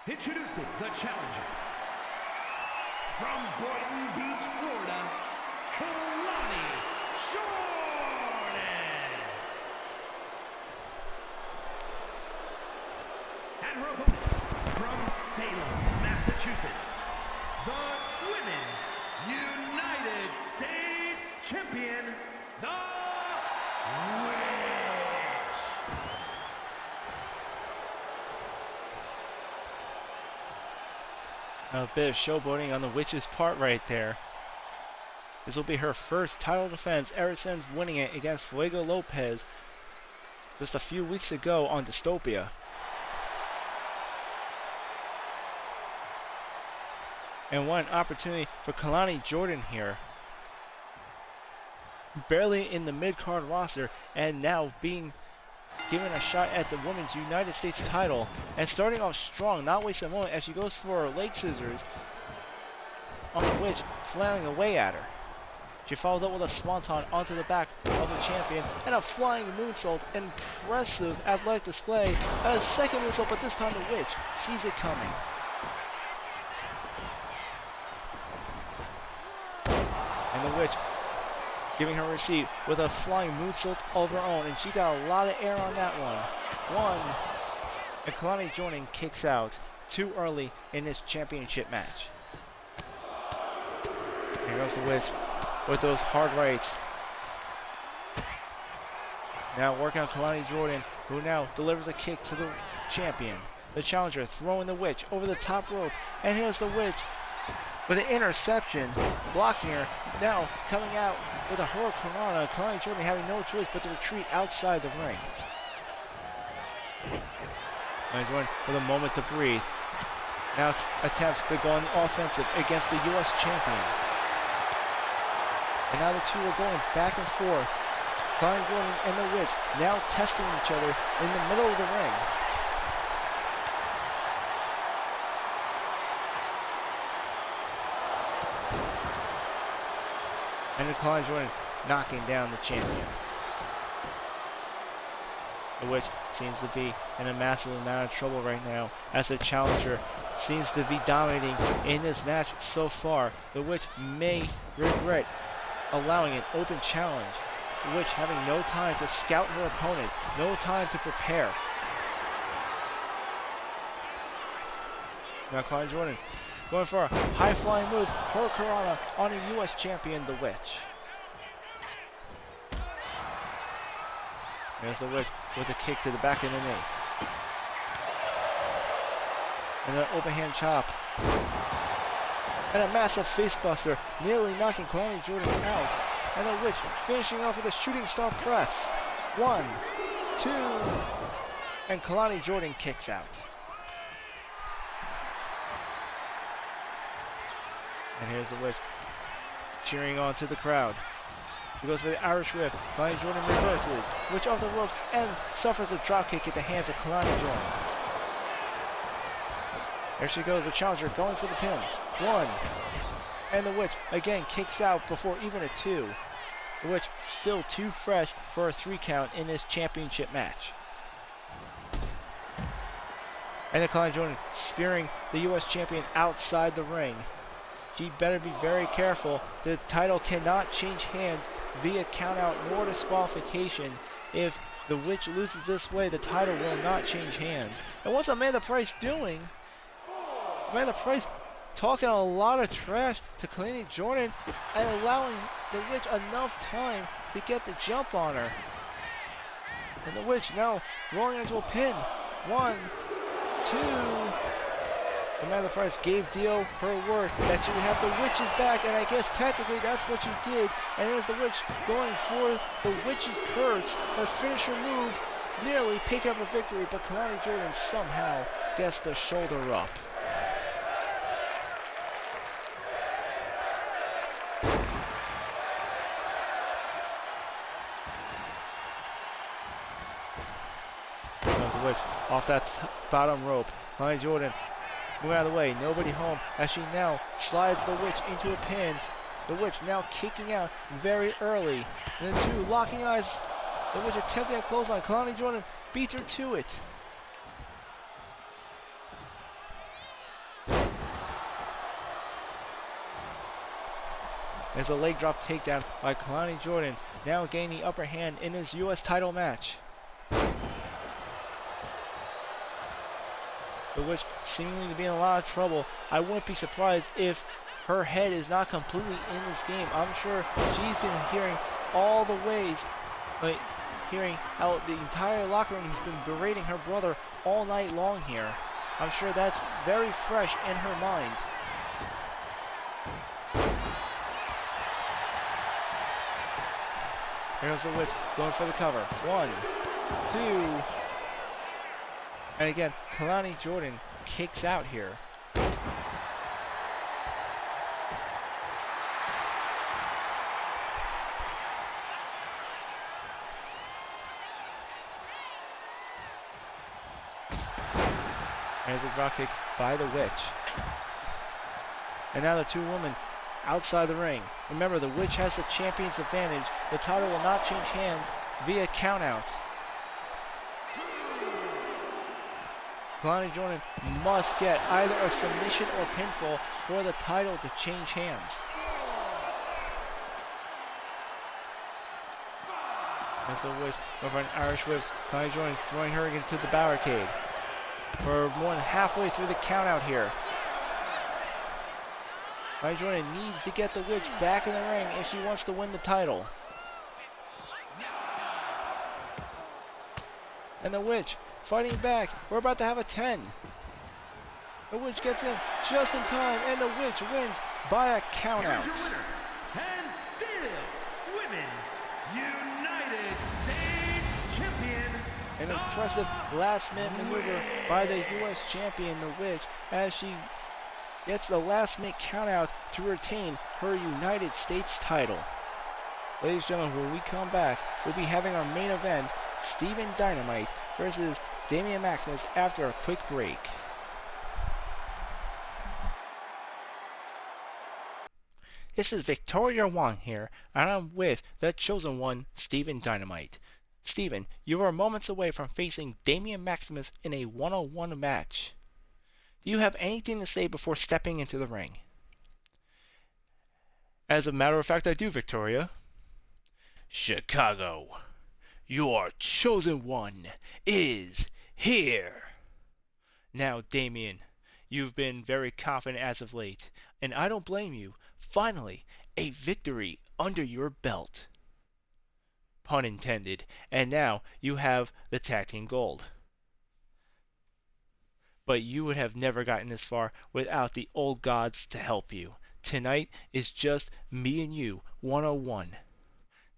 S2: Introducing the challenger, from Boynton Beach, Florida, Kalani Jordan. And her opponent, from Salem, Massachusetts, the Women's United States Champion, the Witch.
S1: A bit of showboating on the Witch's part right there. This will be her first title defense ever since winning it against Fuego Lopez just a few weeks ago on Dystopia. And what an opportunity for Kalani Jordan here. Barely in the mid-card roster and now being given a shot at the Women's United States title, and starting off strong, not wasting a moment as she goes for her leg scissors on the Witch, flailing away at her. She follows up with a swanton onto the back of the champion and a flying moonsault. Impressive athletic display. A second moonsault, but this time the Witch sees it coming. And the Witch giving her receipt with a flying moonsault of her own, and she got a lot of air on that one. And Kalani Jordan kicks out too early in this championship match. Here goes the Witch with those hard rights. Now working on Kalani Jordan who now delivers a kick to the champion. The challenger throwing the witch over the top rope, and here's the witch with an interception, blocking her. Now coming out with a hurricanrana. Kalani Jordan having no choice but to retreat outside the ring. Kalani Jordan with a moment to breathe. Now attempts to go on the offensive against the U.S. champion. And now the two are going back and forth. Kalani Jordan and the witch now testing each other in the middle of the ring. And Kalani Jordan knocking down the champion. The witch seems to be in a massive amount of trouble right now as the challenger seems to be dominating in this match so far. The witch may regret allowing an open challenge. The witch having no time to scout her opponent, no time to prepare. Now Kalani Jordan going for a high-flying move, hurricanrana on a U.S. champion, the witch. There's the witch with a kick to the back of the knee. And an open hand chop. And a massive facebuster, nearly knocking Kalani Jordan out. And the witch finishing off with a shooting star press. 1, 2, and Kalani Jordan kicks out. And here's the witch cheering on to the crowd. She goes for the Irish whip. Kalani Jordan reverses. Witch off the ropes and suffers a dropkick at the hands of Kalani Jordan. There she goes, the challenger going for the pin. 1. And the witch again kicks out before even a 2. The witch still too fresh for a 3 count in this championship match. And the Kalani Jordan spearing the U.S. champion outside the ring. She better be very careful. The title cannot change hands via countout nor disqualification. If the witch loses this way, the title will not change hands. And what's Amanda Price doing? Amanda Price talking a lot of trash to Kalani Jordan and allowing the witch enough time to get the jump on her. And the witch now rolling into a pin. 1, 2. Amanda Price gave Dio her word that she would have the witch's back, and I guess technically that's what she did. And there's the witch going for the witch's curse, her finisher move, nearly pick up a victory, but Kalani Jordan somehow gets the shoulder up. There's the witch off that bottom rope. Kalani Jordan moving out of the way, nobody home, as she now slides the witch into a pin. The witch now kicking out very early. And the two locking eyes. The witch attempting a clothesline. Kalani Jordan beats her to it. There's a leg drop takedown by Kalani Jordan, now gaining the upper hand in his U.S. title match. The witch seemingly to be in a lot of trouble. I wouldn't be surprised if her head is not completely in this game. I'm sure she's been hearing all the ways, hearing how the entire locker room has been berating her brother all night long here. I'm sure that's very fresh in her mind. Here's the witch going for the cover. 1, 2. And again, Kalani Jordan kicks out here. There's a dropkick by the witch. And now the two women outside the ring. Remember, the witch has the champion's advantage. The title will not change hands via countout. Kalani Jordan must get either a submission or pinfall for the title to change hands. As the witch over an Irish whip, Kalani Jordan throwing her into the barricade. We're more than halfway through the countout here. Kalani Jordan needs to get the witch back in the ring if she wants to win the title. And the Witch fighting back. We're about to have a 10. The Witch gets in just in time, and the Witch wins by a countout.
S2: Here's your winner, and still Women's United States Champion.
S1: An impressive last-minute maneuver by the U.S. champion, the Witch, as she gets the last-minute countout to retain her United States title. Ladies and gentlemen, when we come back, we'll be having our main event, Steven Dynamite versus Damian Maximus, after a quick break. This is Victoria Wong here, and I'm with the chosen one, Steven Dynamite. Steven, you are moments away from facing Damian Maximus in a one-on-one match. Do you have anything to say before stepping into the ring? As a matter of fact, I do, Victoria. Chicago, your chosen one is here. Now, Damian, you've been very confident as of late, and I don't blame you. Finally, a victory under your belt. Pun intended. And now you have the tag team gold. But you would have never gotten this far without the old gods to help you. Tonight is just me and you, 101.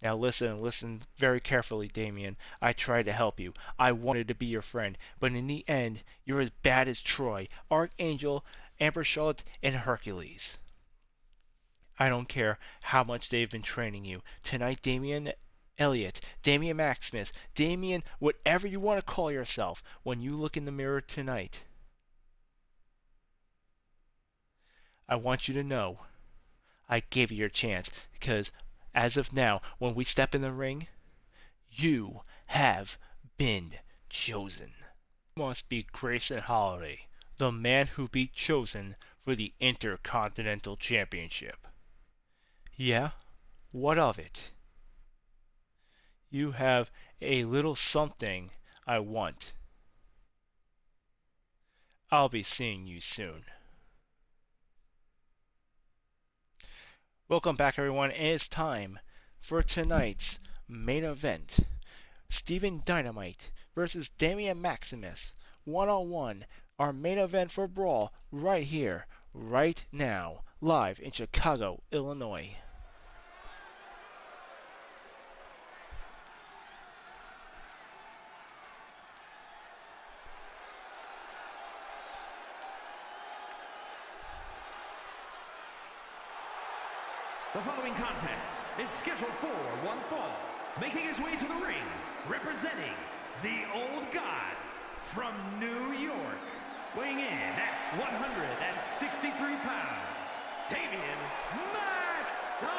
S1: Now listen very carefully, Damian. I tried to help you. I wanted to be your friend. But in the end, you're as bad as Troy, Archangel, Amber Charlotte, and Hercules. I don't care how much they've been training you. Tonight, Damian Elliott, Damian Maximus, Damian, whatever you want to call yourself, when you look in the mirror tonight, I want you to know I gave you your chance, because as of now, when we step in the ring, you have been chosen. You must be Grayson Holiday, the man who be chosen for the Intercontinental Championship. Yeah? What of it? You have a little something I want. I'll be seeing you soon. Welcome back, everyone, and it's time for tonight's main event. Steven Dynamite versus Damian Maximus, one-on-one. Our main event for Brawl right here, right now, live in Chicago, Illinois.
S2: The following contest is scheduled for one fall. Making his way to the ring, representing the Old Gods from New York. Weighing in at 163 pounds, Damian Maximus!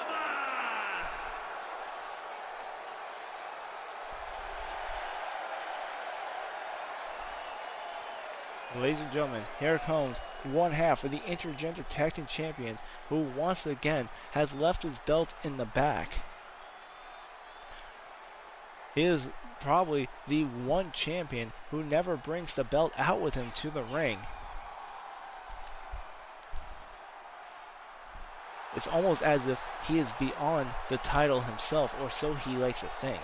S1: Ladies and gentlemen, here comes one half of the Intergender Tag Team Champions, who once again has left his belt in the back. He is probably the one champion who never brings the belt out with him to the ring. It's almost as if he is beyond the title himself, or so he likes to think.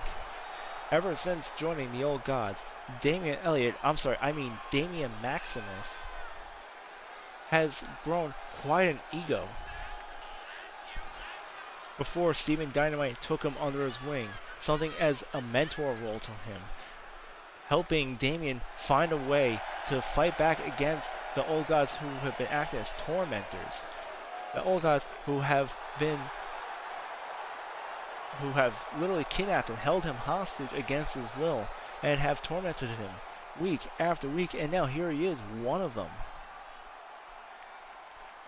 S1: Ever since joining the Old Gods, Damian Maximus has grown quite an ego. Before, Steven Dynamite took him under his wing, something as a mentor role to him, helping Damian find a way to fight back against the Old Gods who have been acting as tormentors. The Old Gods who have literally kidnapped and held him hostage against his will, and have tormented him week after week, and now here he is, one of them.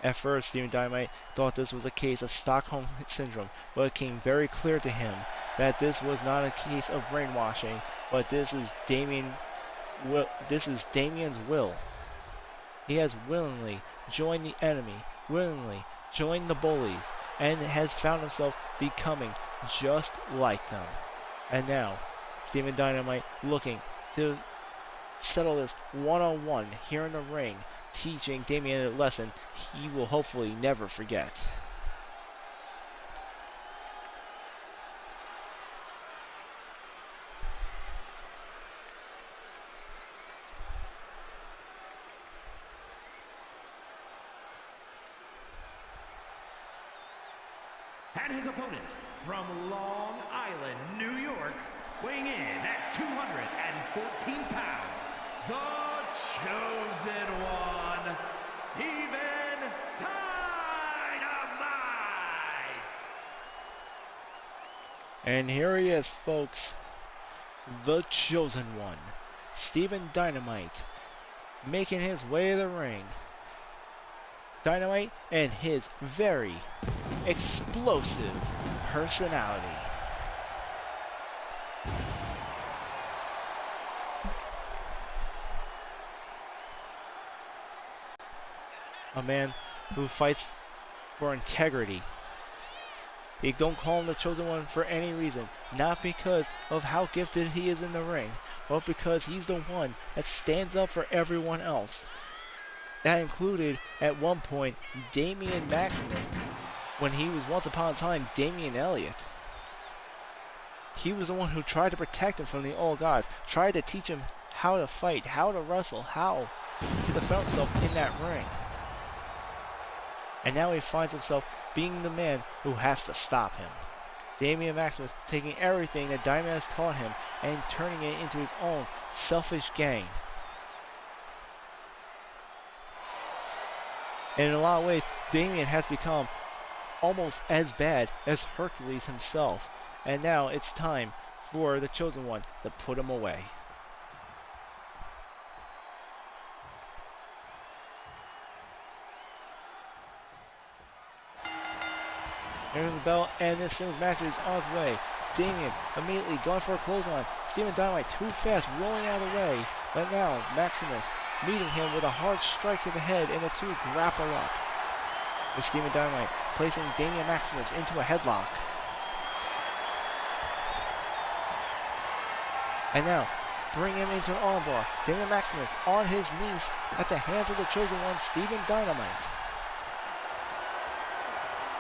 S1: At first, Steven Dynamite thought this was a case of Stockholm Syndrome, but it became very clear to him that this was not a case of brainwashing, but this is Damian's will. He has willingly joined the enemy, willingly joined the bullies, and has found himself becoming just like them. And now, Steven Dynamite looking to settle this one-on-one here in the ring, teaching Damian a lesson he will hopefully never forget.
S2: And his opponent from Long Island, New York, weighing in at 214 pounds, the Chosen One, Stephen Dynamite!
S1: And here he is, folks. The Chosen One, Stephen Dynamite, making his way to the ring. Dynamite and his very explosive personality. A man who fights for integrity. They don't call him the Chosen One for any reason, not because of how gifted he is in the ring, but because he's the one that stands up for everyone else. That included, at one point, Damian Maximus, when he was once upon a time Damian Elliott. He was the one who tried to protect him from the old gods, tried to teach him how to fight, how to wrestle, how to defend himself in that ring. And now he finds himself being the man who has to stop him. Damian Maximus taking everything that Dynamite has taught him and turning it into his own selfish gain. And in a lot of ways, Damian has become almost as bad as Hercules himself. And now it's time for the Chosen One to put him away. There's the bell, and this singles match is on its way. Damian immediately going for a clothesline. Stephen Dynamite too fast, rolling out of the way. But now Maximus meeting him with a hard strike to the head, and the two grapple up. With Stephen Dynamite placing Damian Maximus into a headlock. And now bring him into an armbar. Damian Maximus on his knees at the hands of the Chosen One, Stephen Dynamite.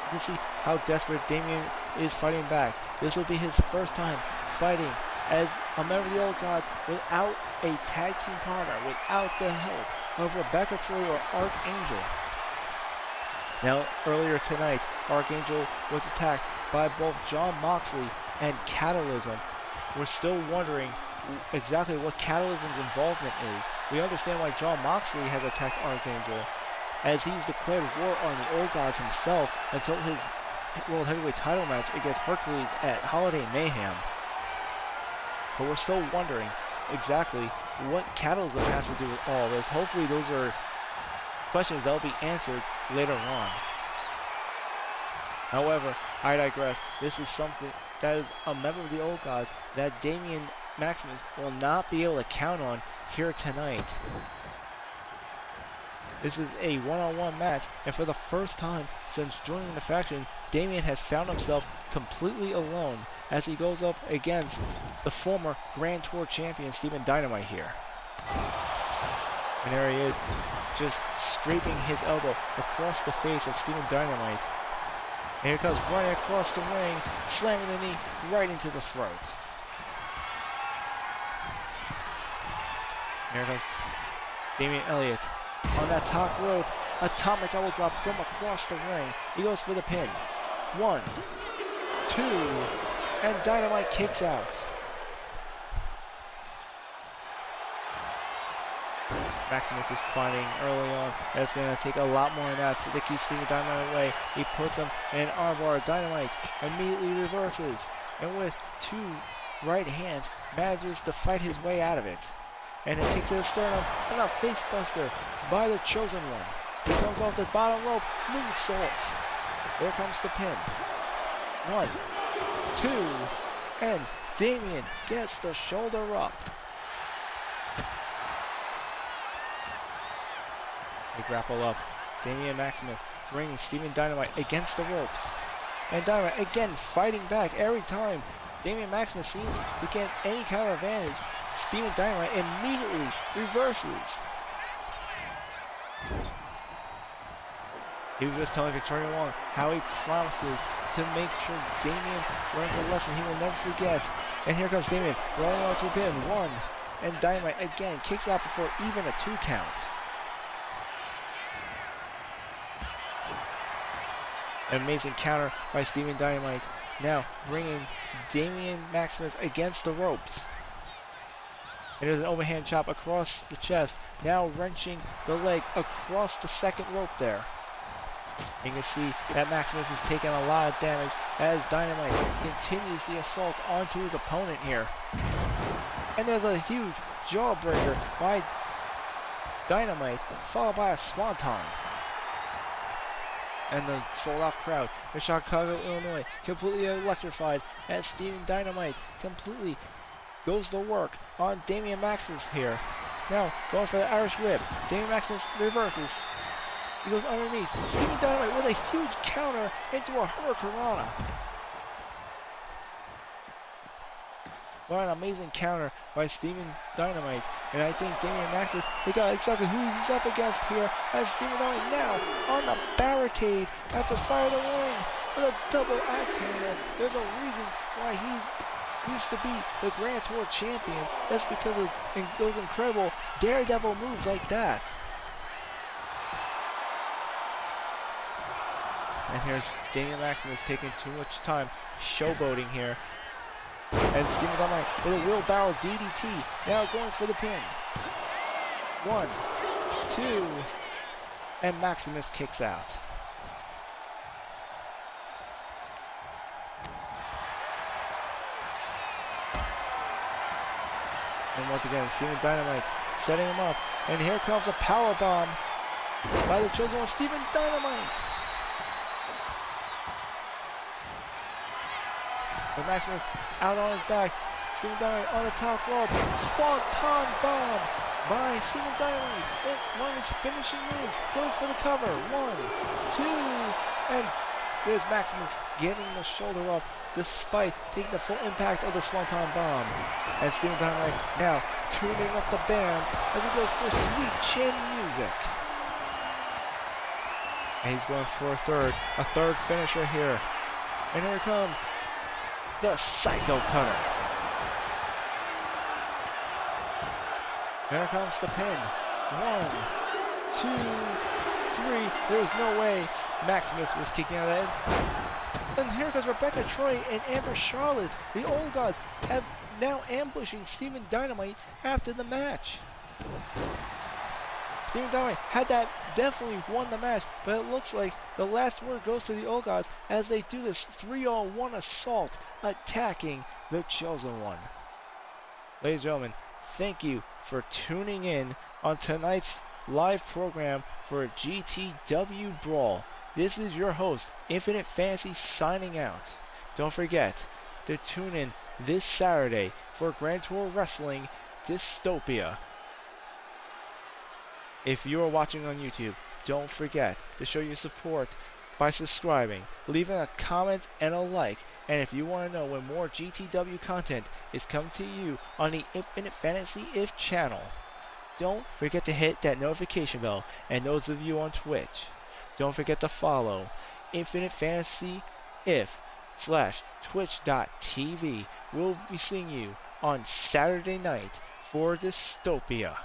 S1: You can see how desperate Damian is fighting back. This will be his first time fighting as a member of the Old Gods without a tag team partner, without the help of Rebecca Troy or Archangel. Now, earlier tonight, Archangel was attacked by both Jon Moxley and Catalysm. We're still wondering exactly what Catalysm's involvement is. We understand why Jon Moxley has attacked Archangel, as he's declared war on the Old Gods himself until his World Heavyweight title match against Hercules at Holiday Mayhem. But we're still wondering exactly what Catalysm has to do with all this. Hopefully those are questions that will be answered later on. However, I digress. This is something that is a member of the Old Gods that Damian Maximus will not be able to count on here tonight. This is a one-on-one match, and for the first time since joining the faction, Damian has found himself completely alone as he goes up against the former Grand Tour champion Stephen Dynamite here. And there he is, just scraping his elbow across the face of Stephen Dynamite. And here comes running across the ring, slamming the knee right into the throat. And here comes Damian Elliott on that top rope. Atomic elbow drop from across the ring. He goes for the pin. 1, 2, and Dynamite kicks out. Maximus is finding early on that it's going to take a lot more than that to keep Stephen Dynamite away. He puts him in an armbar. Dynamite immediately reverses, and with two right hands manages to fight his way out of it. And a kick to the sternum, and a face buster by the Chosen One. He comes off the bottom rope, moonsault. There comes the pin. 1, 2, and Damian gets the shoulder up. They grapple up. Damian Maximus bringing Stephen Dynamite against the ropes. And Dynamite again fighting back every time Damian Maximus seems to get any kind of advantage. Stephen Dynamite immediately reverses. He was just telling Victoria Wong how he promises to make sure Damian learns a lesson he will never forget. And here comes Damian rolling on to a pin. 1, and Dynamite again kicks out before even a 2 count. An amazing counter by Steven Dynamite. Now bringing Damian Maximus against the ropes. And there's an overhand chop across the chest. Now wrenching the leg across the second rope there. You can see that Maximus is taking a lot of damage as Dynamite continues the assault onto his opponent here. And there's a huge jawbreaker by Dynamite, followed by a swanton. And the sold-out crowd in Chicago, Illinois, completely electrified as Steven Dynamite completely goes to work on Damian Maximus here. Now going for the Irish whip. Damian Maximus reverses. He goes underneath. Steven Dynamite with a huge counter into a hurricanrana. What an amazing counter by Steven Dynamite. And I think Damian Maximus, we got exactly who he's up against here as Steven Dynamite now on the barricade at the side of the ring with a double axe handle. There's a reason why he used to be the Grand Tour champion. That's because of those incredible daredevil moves like that. And here's Damian Maximus taking too much time showboating here. And Steven Dynamite with a wheelbarrow DDT. Now going for the pin. 1, 2, and Maximus kicks out. And once again, Steven Dynamite setting him up. And here comes a power bomb by the chosen one, Steven Dynamite. But Maximus out on his back. Steven Dynamite on the top rope. Swanton bomb by Steven Dynamite. It's one of his finishing moves. Going for the cover. 1, 2, and there's Maximus getting the shoulder up despite taking the full impact of the Swanton bomb. And Steven Dynamite now tuning up the band as he goes for sweet chin music. And he's going for a third finisher here. And here it comes. The Psycho Cutter. Here comes the pin. 1, 2, 3. There was no way Maximus was kicking out of that. And here goes Rebecca Troy and Amber Charlotte. The Old Gods have now ambushing Steven Dynamite after the match. Steven Dynamite had that definitely won the match, but it looks like the last word goes to the Old Gods as they do this 3-on-1 assault attacking the Chosen One. Ladies and gentlemen, thank you for tuning in on tonight's live program for GTW Brawl. This is your host, Infinite Fantasy, signing out. Don't forget to tune in this Saturday for Grand Tour Wrestling Dystopia. If you are watching on YouTube, don't forget to show your support by subscribing, leaving a comment and a like. And if you want to know when more GTW content is coming to you on the Infinite Fantasy If channel, don't forget to hit that notification bell. And those of you on Twitch, don't forget to follow Infinite Fantasy If /twitch.tv. We'll be seeing you on Saturday night for Dystopia.